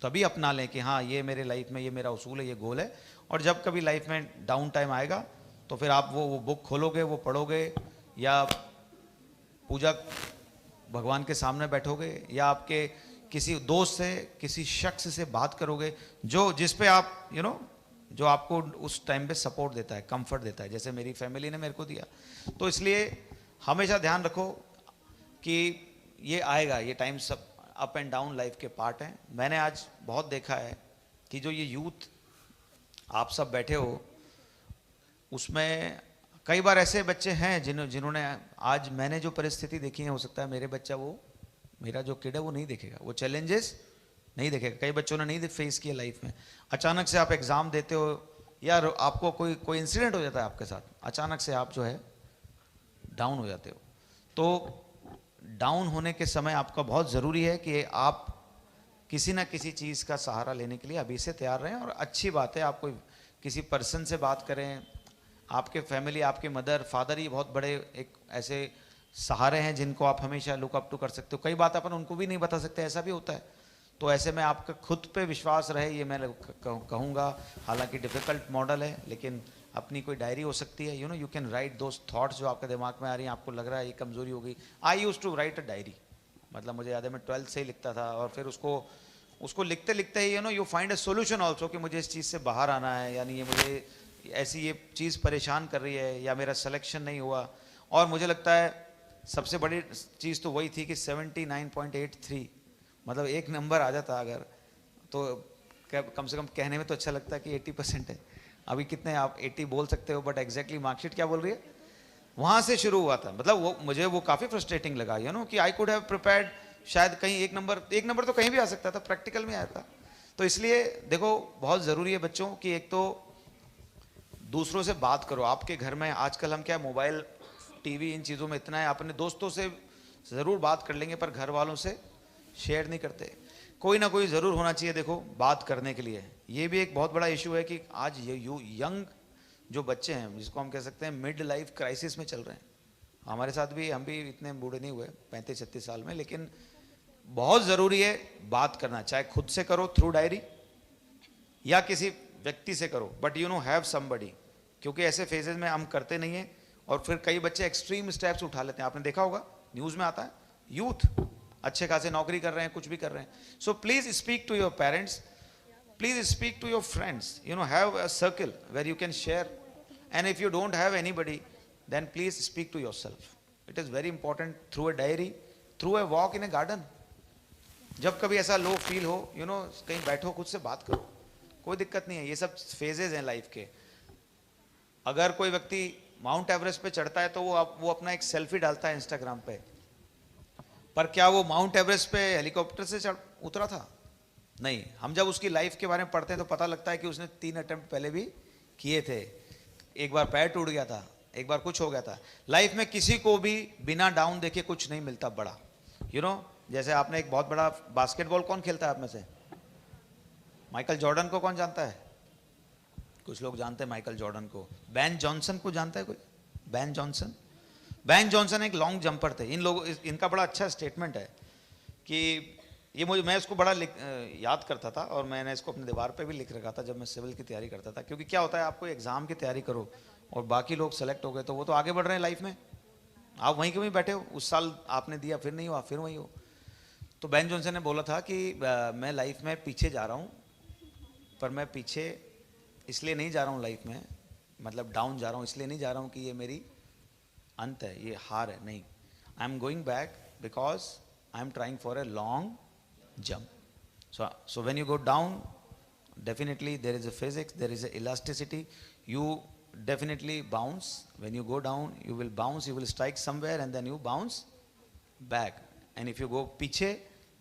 तभी अपना लें कि हाँ ये मेरे लाइफ में, ये मेरा उसूल है, ये गोल है। और जब कभी लाइफ में डाउन टाइम आएगा तो फिर आप वो बुक खोलोगे, वो पढ़ोगे, या पूजा भगवान के सामने बैठोगे, या आपके किसी दोस्त से, किसी शख्स से बात करोगे जो जिस पे आप जो आपको उस टाइम पे सपोर्ट देता है, कंफर्ट देता है, जैसे मेरी फैमिली ने मेरे को दिया। तो इसलिए हमेशा ध्यान रखो कि ये आएगा, ये टाइम सब अप एंड डाउन लाइफ के पार्ट हैं। मैंने आज बहुत देखा है कि जो ये यूथ आप सब बैठे हो, उसमें कई बार ऐसे बच्चे हैं जिन्होंने आज मैंने जो परिस्थिति देखी है, हो सकता है मेरा जो किड है वो नहीं देखेगा, वो चैलेंजेस नहीं देखेगा। कई बच्चों ने नहीं फेस किया लाइफ में। अचानक से आप एग्ज़ाम देते हो या आपको कोई इंसिडेंट हो जाता है आपके साथ, अचानक से आप जो है डाउन हो जाते हो। तो डाउन होने के समय आपका बहुत ज़रूरी है कि आप किसी ना किसी चीज़ का सहारा लेने के लिए अभी से तैयार रहें। और अच्छी बात है, आप कोई किसी पर्सन से बात करें, आपके फैमिली, आपके मदर फादर, ये बहुत बड़े एक ऐसे सहारे हैं जिनको आप हमेशा लुक अप टू कर सकते हो। कई बात अपन उनको भी नहीं बता सकते, ऐसा भी होता है। तो ऐसे में आपका खुद पे विश्वास रहे, ये मैं कहूँगा। हालांकि डिफ़िकल्ट मॉडल है, लेकिन अपनी कोई डायरी हो सकती है। You can write those thoughts जो आपके दिमाग में आ रही हैं, आपको लग रहा है ये कमज़ोरी होगी। I use to write a diary, मतलब मुझे याद है मैं 12th से ही लिखता था। और फिर उसको लिखते लिखते ही you find a solution also कि मुझे इस चीज़ से बाहर आना है, यानी ये मुझे ऐसी ये चीज़ परेशान कर रही है, या मेरा सिलेक्शन नहीं हुआ। और मुझे लगता है सबसे बड़ी चीज़ तो वही थी कि 79.83, मतलब एक नंबर आ जाता अगर, तो कम से कम कहने में तो अच्छा लगता है कि 80% है। अभी कितने आप 80 बोल सकते हो, बट एग्जैक्टली मार्कशीट क्या बोल रही है, वहाँ से शुरू हुआ था। मतलब मुझे वो काफ़ी फ्रस्ट्रेटिंग लगा कि आई कुड हैव प्रिपेयर्ड, शायद कहीं एक नंबर तो कहीं भी आ सकता था, प्रैक्टिकल में आया था। तो इसलिए देखो बहुत ज़रूरी है बच्चों कि एक तो दूसरों से बात करो। आपके घर में आजकल हम क्या मोबाइल टीवी इन चीज़ों में इतना है, अपने दोस्तों से ज़रूर बात कर लेंगे पर घर वालों से शेयर नहीं करते। कोई ना कोई ज़रूर होना चाहिए देखो बात करने के लिए। ये भी एक बहुत बड़ा इशू है कि आज ये यंग जो बच्चे हैं, जिसको हम कह सकते हैं मिड लाइफ क्राइसिस में चल रहे हैं। हमारे साथ भी, हम भी इतने बूढ़े नहीं हुए 35-36 साल में, लेकिन बहुत ज़रूरी है बात करना। चाहे खुद से करो थ्रू डायरी या किसी व्यक्ति से करो, बट हैव समबडी, क्योंकि ऐसे फेजेस में हम करते नहीं हैं। और फिर कई बच्चे एक्सट्रीम स्टेप्स उठा लेते हैं, आपने देखा होगा न्यूज़ में आता है, यूथ अच्छे खासे नौकरी कर रहे हैं, कुछ भी कर रहे हैं। So please speak to your parents, please speak to your friends, have a circle where you can share, and if you don't have anybody then please speak to yourself. It is very important, through a diary, through a walk in a garden. जब कभी ऐसा low feel हो, कहीं बैठो, खुद से बात करो, कोई दिक्कत नहीं है। ये सब फेजेज हैं लाइफ के। अगर कोई व्यक्ति माउंट एवरेस्ट पे चढ़ता है तो वो अपना एक सेल्फी डालता है इंस्टाग्राम पे, पर क्या वो माउंट एवरेस्ट पे हेलीकॉप्टर से उतरा था? नहीं। हम जब उसकी लाइफ के बारे में पढ़ते हैं तो पता लगता है कि उसने 3 अटेम्प्ट पहले भी किए थे। एक बार पैर टूट गया था, एक बार कुछ हो गया था। लाइफ में किसी को भी बिना डाउन देखे कुछ नहीं मिलता बड़ा। जैसे आपने एक बहुत बड़ा बास्केटबॉल कौन खेलता है आप में से? माइकल जॉर्डन को कौन जानता है? कुछ लोग जानते हैं माइकल जॉर्डन को। बैन जॉनसन को जानता है कोई? बैन जॉनसन एक लॉन्ग जंपर थे। इनका बड़ा अच्छा स्टेटमेंट है कि ये मैं इसको बड़ा याद करता था, और मैंने इसको अपने दीवार पे भी लिख रखा था जब मैं सिविल की तैयारी करता था। क्योंकि क्या होता है, आपको एग्जाम की तैयारी करो और बाकी लोग सेलेक्ट हो गए तो वो तो आगे बढ़ रहे हैं लाइफ में, आप वहीं के वहीं बैठे हो। उस साल आपने दिया, फिर नहीं हुआ, फिर वहीं हो। तो बैन जॉनसन ने बोला था कि मैं लाइफ में पीछे जा रहा हूँ, पर मैं पीछे इसलिए नहीं जा रहा हूँ लाइफ में, मतलब डाउन जा रहा हूँ इसलिए नहीं जा रहा हूँ कि ये मेरी अंत है, ये हार है, नहीं। I am going back because I am trying for a long jump. So when you go down, definitely there is a physics, there is a elasticity. You definitely bounce. When you go down, you will bounce, you will strike somewhere and then you bounce back. And if you go पीछे,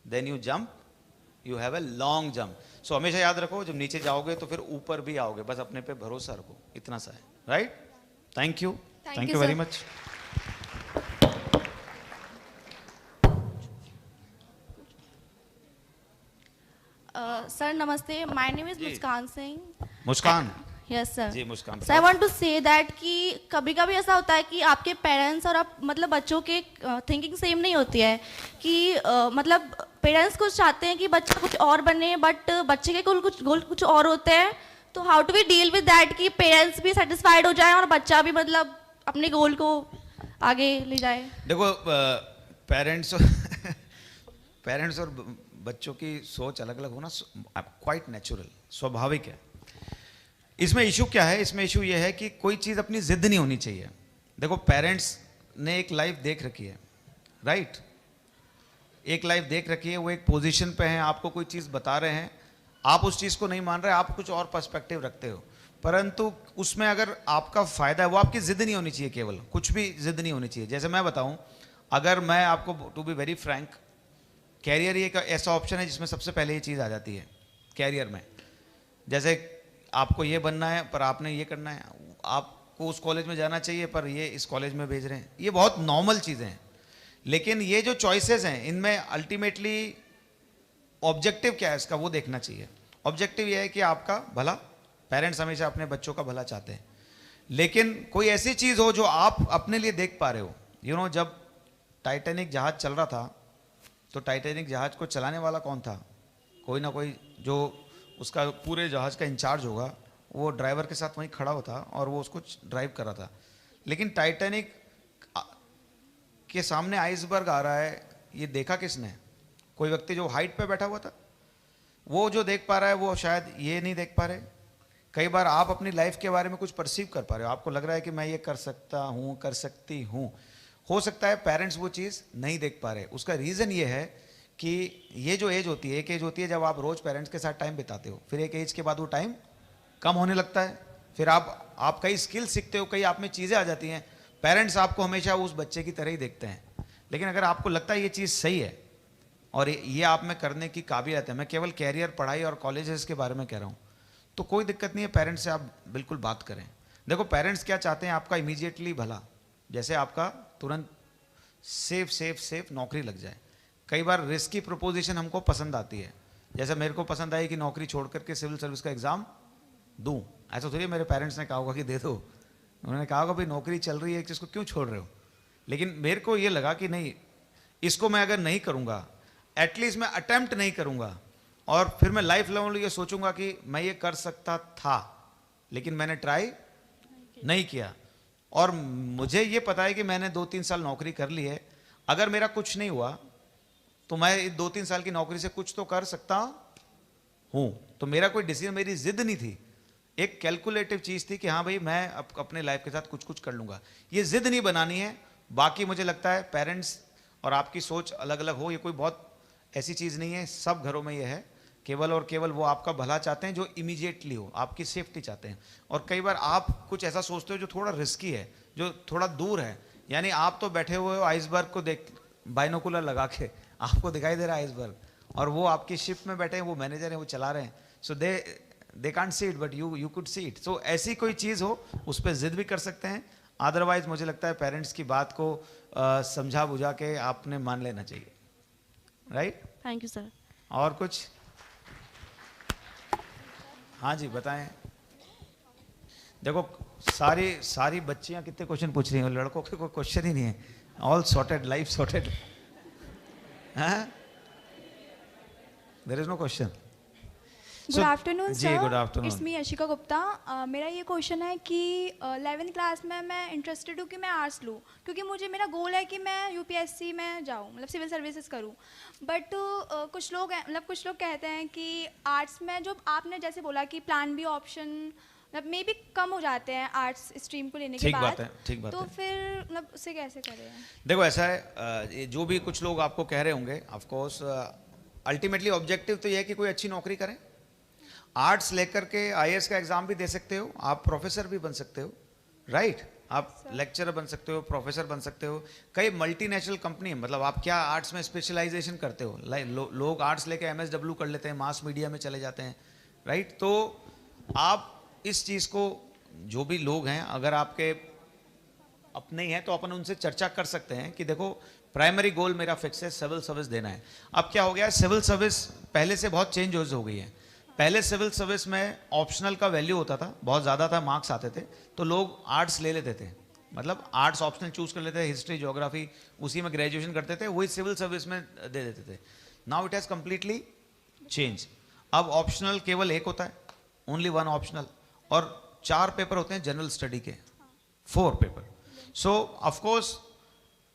then you jump, you have a long jump. So हमेशा याद रखो, जब नीचे जाओगे तो फिर ऊपर भी आओगे, बस अपने पे भरोसा रखो, इतना सा है, right? Thank you. Thank you very much. Sir, namaste. My name is Muskan Singh. Muskan? Yes, sir. Ji Muskan. So I want to say that कि कभी-कभी ऐसा होता है कि आपके पेरेंट्स और आप मतलब बच्चों के थिंकिंग सेम नहीं होती है कि मतलब पेरेंट्स कुछ चाहते हैं कि बच्चा कुछ और बने, बट बच्चे के गोल कुछ और होते हैं। तो how to we deal with that कि पेरेंट्स भी सेटिस्फाइड हो जाए और बच्चा भी मतलब अपने गोल को आगे ले जाए? देखो पेरेंट्स और बच्चों की सोच अलग अलग होना क्वाइट नेचुरल, स्वाभाविक है। इसमें इशू क्या है? इसमें इशू ये है कि कोई चीज़ अपनी जिद नहीं होनी चाहिए। देखो पेरेंट्स ने एक लाइफ देख रखी है, राइट? एक लाइफ देख रखी है, वो एक पोजीशन पे हैं, आपको कोई चीज़ बता रहे हैं, आप उस चीज़ को नहीं मान रहे, आप कुछ और पर्सपेक्टिव रखते हो, परंतु उसमें अगर आपका फ़ायदा है, वो आपकी ज़िद नहीं होनी चाहिए, केवल कुछ भी ज़िद नहीं होनी चाहिए। जैसे मैं बताऊं, अगर मैं आपको to be very frank, career ही एक ऐसा ऑप्शन है जिसमें सबसे पहले ये चीज़ आ जाती है कैरियर में। जैसे आपको ये बनना है पर आपने ये करना है, आपको उस कॉलेज में जाना चाहिए पर ये इस कॉलेज में भेज रहे हैं, ये बहुत नॉर्मल चीज़ें हैं। लेकिन ये जो चॉइसेस हैं इनमें अल्टीमेटली ऑब्जेक्टिव क्या है इसका, वो देखना चाहिए। ऑब्जेक्टिव ये है कि आपका भला, पेरेंट्स हमेशा अपने बच्चों का भला चाहते हैं, लेकिन कोई ऐसी चीज़ हो जो आप अपने लिए देख पा रहे हो। यू नो, जब टाइटैनिक जहाज चल रहा था तो टाइटैनिक जहाज को चलाने वाला कौन था? कोई ना कोई जो उसका पूरे जहाज का इंचार्ज होगा, वो ड्राइवर के साथ वहीं खड़ा होता और वो उसको ड्राइव कर रहा था। लेकिन टाइटैनिक के सामने आइसबर्ग आ रहा है, ये देखा किसने? कोई व्यक्ति जो हाइट पे बैठा हुआ था। वो जो देख पा रहा है वो शायद ये नहीं देख पा रहे। कई बार आप अपनी लाइफ के बारे में कुछ परसीव कर पा रहे हो, आपको लग रहा है कि मैं ये कर सकता हूँ, कर सकती हूँ, हो सकता है पेरेंट्स वो चीज़ नहीं देख पा रहे। उसका रीज़न ये है कि ये जो एज होती है, एक एज होती है जब आप रोज़ पेरेंट्स के साथ टाइम बिताते हो, फिर एक एज के बाद वो टाइम कम होने लगता है, फिर आप कई स्किल सीखते हो, कई आप में चीज़ें आ जाती हैं। पेरेंट्स आपको हमेशा उस बच्चे की तरह ही देखते हैं। लेकिन अगर आपको लगता है ये चीज़ सही है और ये आप में करने की काबिलियत है, मैं केवल कैरियर, पढ़ाई और कॉलेजेस के बारे में कह रहा हूँ, तो कोई दिक्कत नहीं है, पेरेंट्स से आप बिल्कुल बात करें। देखो पेरेंट्स क्या चाहते हैं, आपका इमीडिएटली भला, जैसे आपका तुरंत सेफ नौकरी लग जाए। कई बार रिस्की प्रोपोजिशन हमको पसंद आती है, जैसे मेरे को पसंद आई कि नौकरी छोड़ करके सिविल सर्विस का एग्ज़ाम दूँ। ऐसा थोड़ी मेरे पेरेंट्स ने कहा होगा कि दे दो, उन्होंने कहा होगा भाई नौकरी चल रही है, एक चीज़ को क्यों छोड़ रहे हो। लेकिन मेरे को ये लगा कि नहीं, इसको मैं अगर नहीं करूँगा, एटलीस्ट मैं अटेम्प्ट नहीं करूँगा, और फिर मैं लाइफ लॉन्ग ये सोचूंगा कि मैं ये कर सकता था लेकिन मैंने ट्राई नहीं किया। और मुझे ये पता है कि मैंने 2-3 साल नौकरी कर ली है, अगर मेरा कुछ नहीं हुआ तो मैं 2-3 साल की नौकरी से कुछ तो कर सकता हूँ। तो मेरा कोई डिसीजन, मेरी जिद नहीं थी, एक कैलकुलेटिव चीज़ थी कि हाँ भाई मैं अपने लाइफ के साथ कुछ कर लूँगा। ये जिद नहीं बनानी है। बाकी मुझे लगता है पेरेंट्स और आपकी सोच अलग अलग हो, ये कोई बहुत ऐसी चीज़ नहीं है, सब घरों में ये है। केवल और केवल वो आपका भला चाहते हैं जो इमीडिएटली हो, आपकी सेफ्टी चाहते हैं। और कई बार आप कुछ ऐसा सोचते हो जो थोड़ा रिस्की है, जो थोड़ा दूर है, यानी आप तो बैठे हुए हो आइसबर्ग को देख, बाइनोकुलर लगा के आपको दिखाई दे रहा है आइसबर्ग, और वो आपकी शिप में बैठे हैं, वो मैनेजर हैं, वो चला रहे हैं, so they can't see it but you could see it. So ऐसी कोई चीज़ हो उस पर जिद भी कर सकते हैं। अदरवाइज मुझे लगता है पेरेंट्स की बात को समझा बुझा के आपने मान लेना चाहिए, राइट? Thank you sir. और कुछ? हाँ जी बताएं। देखो सारी बच्चियां कितने क्वेश्चन पूछ रही हैं, लड़कों के कोई क्वेश्चन ही नहीं है, all sorted, life sorted. There is no question. Good afternoon ji, good afternoon. It's me Yashika Gupta. मेरा ये क्वेश्चन है कि 11th क्लास में मैं इंटरेस्टेड हूँ कि मैं आर्ट्स लूँ, क्योंकि मुझे मेरा गोल है कि मैं यूपीएससी में जाऊँ, मतलब सिविल सर्विसेज करूँ। बट कुछ लोग कहते हैं कि आर्ट्स में, जो आपने जैसे बोला कि प्लान बी ऑप्शन मतलब मे भी कम हो जाते हैं आर्ट्स स्ट्रीम को लेने के बाद, ठीक बात तो है। फिर मतलब उसे कैसे करें? देखो ऐसा है, जो भी कुछ लोग आपको कह रहे होंगे, ऑफ कोर्स अल्टीमेटली ऑब्जेक्टिव तो ये है कि कोई अच्छी नौकरी करें। आर्ट्स लेकर के आईएएस का एग्जाम भी दे सकते हो, आप प्रोफेसर भी बन सकते हो, राइट? आप लेक्चरर बन सकते हो, प्रोफेसर बन सकते हो। कई मल्टीनेशनल कंपनी है, मतलब आप क्या आर्ट्स में स्पेशलाइजेशन करते हो, लोग आर्ट्स लेके एमएसडब्ल्यू कर लेते हैं, मास मीडिया में चले जाते हैं, राइट? तो आप इस चीज़ को, जो भी लोग हैं, अगर आपके अपने ही हैं तो अपन उनसे चर्चा कर सकते हैं कि देखो प्राइमरी गोल मेरा फिक्स है, सिविल सर्विस देना है। अब क्या हो गया, सिविल सर्विस पहले से बहुत चेंज हो गई है। पहले सिविल सर्विस में ऑप्शनल का वैल्यू होता था, बहुत ज़्यादा था, मार्क्स आते थे तो लोग आर्ट्स ले लेते थे, मतलब आर्ट्स ऑप्शनल चूज कर लेते थे, हिस्ट्री ज्योग्राफी उसी में ग्रेजुएशन करते थे, वही सिविल सर्विस में दे देते थे। Now it has completely change. अब ऑप्शनल केवल एक होता है, ओनली वन ऑप्शनल, और 4 पेपर होते हैं जनरल स्टडी के, 4 पेपर। सो ऑफकोर्स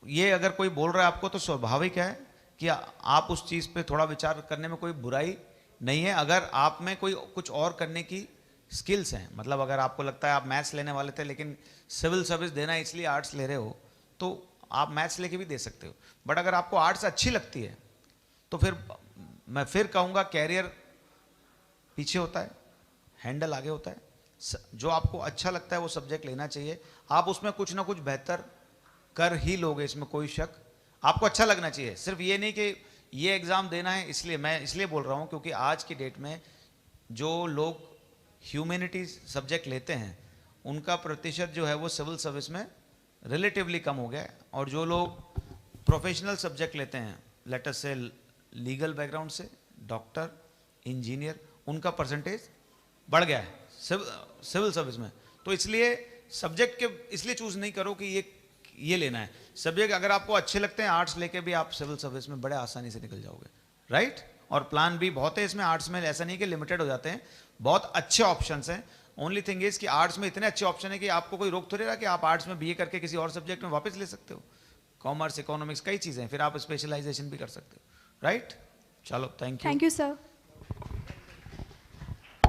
ये अगर कोई बोल रहा है आपको तो स्वाभाविक है कि आप उस चीज़ पे थोड़ा विचार करने में कोई बुराई नहीं है, अगर आप में कोई कुछ और करने की स्किल्स हैं। मतलब अगर आपको लगता है आप मैथ्स लेने वाले थे लेकिन सिविल सर्विस देना है इसलिए आर्ट्स ले रहे हो, तो आप मैथ्स लेके भी दे सकते हो। बट अगर आपको आर्ट्स अच्छी लगती है तो फिर मैं फिर कहूँगा कैरियर पीछे होता है, हैंडल आगे होता है। जो आपको अच्छा लगता है वो सब्जेक्ट लेना चाहिए। आप उसमें कुछ ना कुछ बेहतर कर ही लोगे, इसमें कोई शक। आपको अच्छा लगना चाहिए, सिर्फ ये नहीं कि ये एग्ज़ाम देना है इसलिए। मैं इसलिए बोल रहा हूँ क्योंकि आज की डेट में जो लोग ह्यूमैनिटीज सब्जेक्ट लेते हैं उनका प्रतिशत जो है वो सिविल सर्विस में रिलेटिवली कम हो गया है, और जो लोग प्रोफेशनल सब्जेक्ट लेते हैं, लेट अस से लीगल बैकग्राउंड से, डॉक्टर, इंजीनियर, उनका परसेंटेज बढ़ गया है सिविल सर्विस में। तो इसलिए सब्जेक्ट के इसलिए चूज नहीं करो कि ये लेना है। सब्जेक्ट अगर आपको अच्छे लगते हैं, आर्ट्स लेके भी आप सिविल सर्विस में बड़े आसानी से निकल जाओगे, राइट। और प्लान भी बहुत है इसमें, आर्ट्स में ऐसा नहीं कि लिमिटेड हो जाते हैं, बहुत अच्छे ऑप्शंस हैं। ओनली थिंग इज कि आर्ट्स में इतने अच्छे ऑप्शन है कि आपको कोई रोक थोड़ी रहा कि आप आर्ट्स में बीए करके किसी और सब्जेक्ट में वापस ले सकते हो। कॉमर्स, इकोनॉमिक्स, कई चीज़ें, फिर आप स्पेशलाइजेशन भी कर सकते हो, राइट। चलो, thank you. Thank you sir.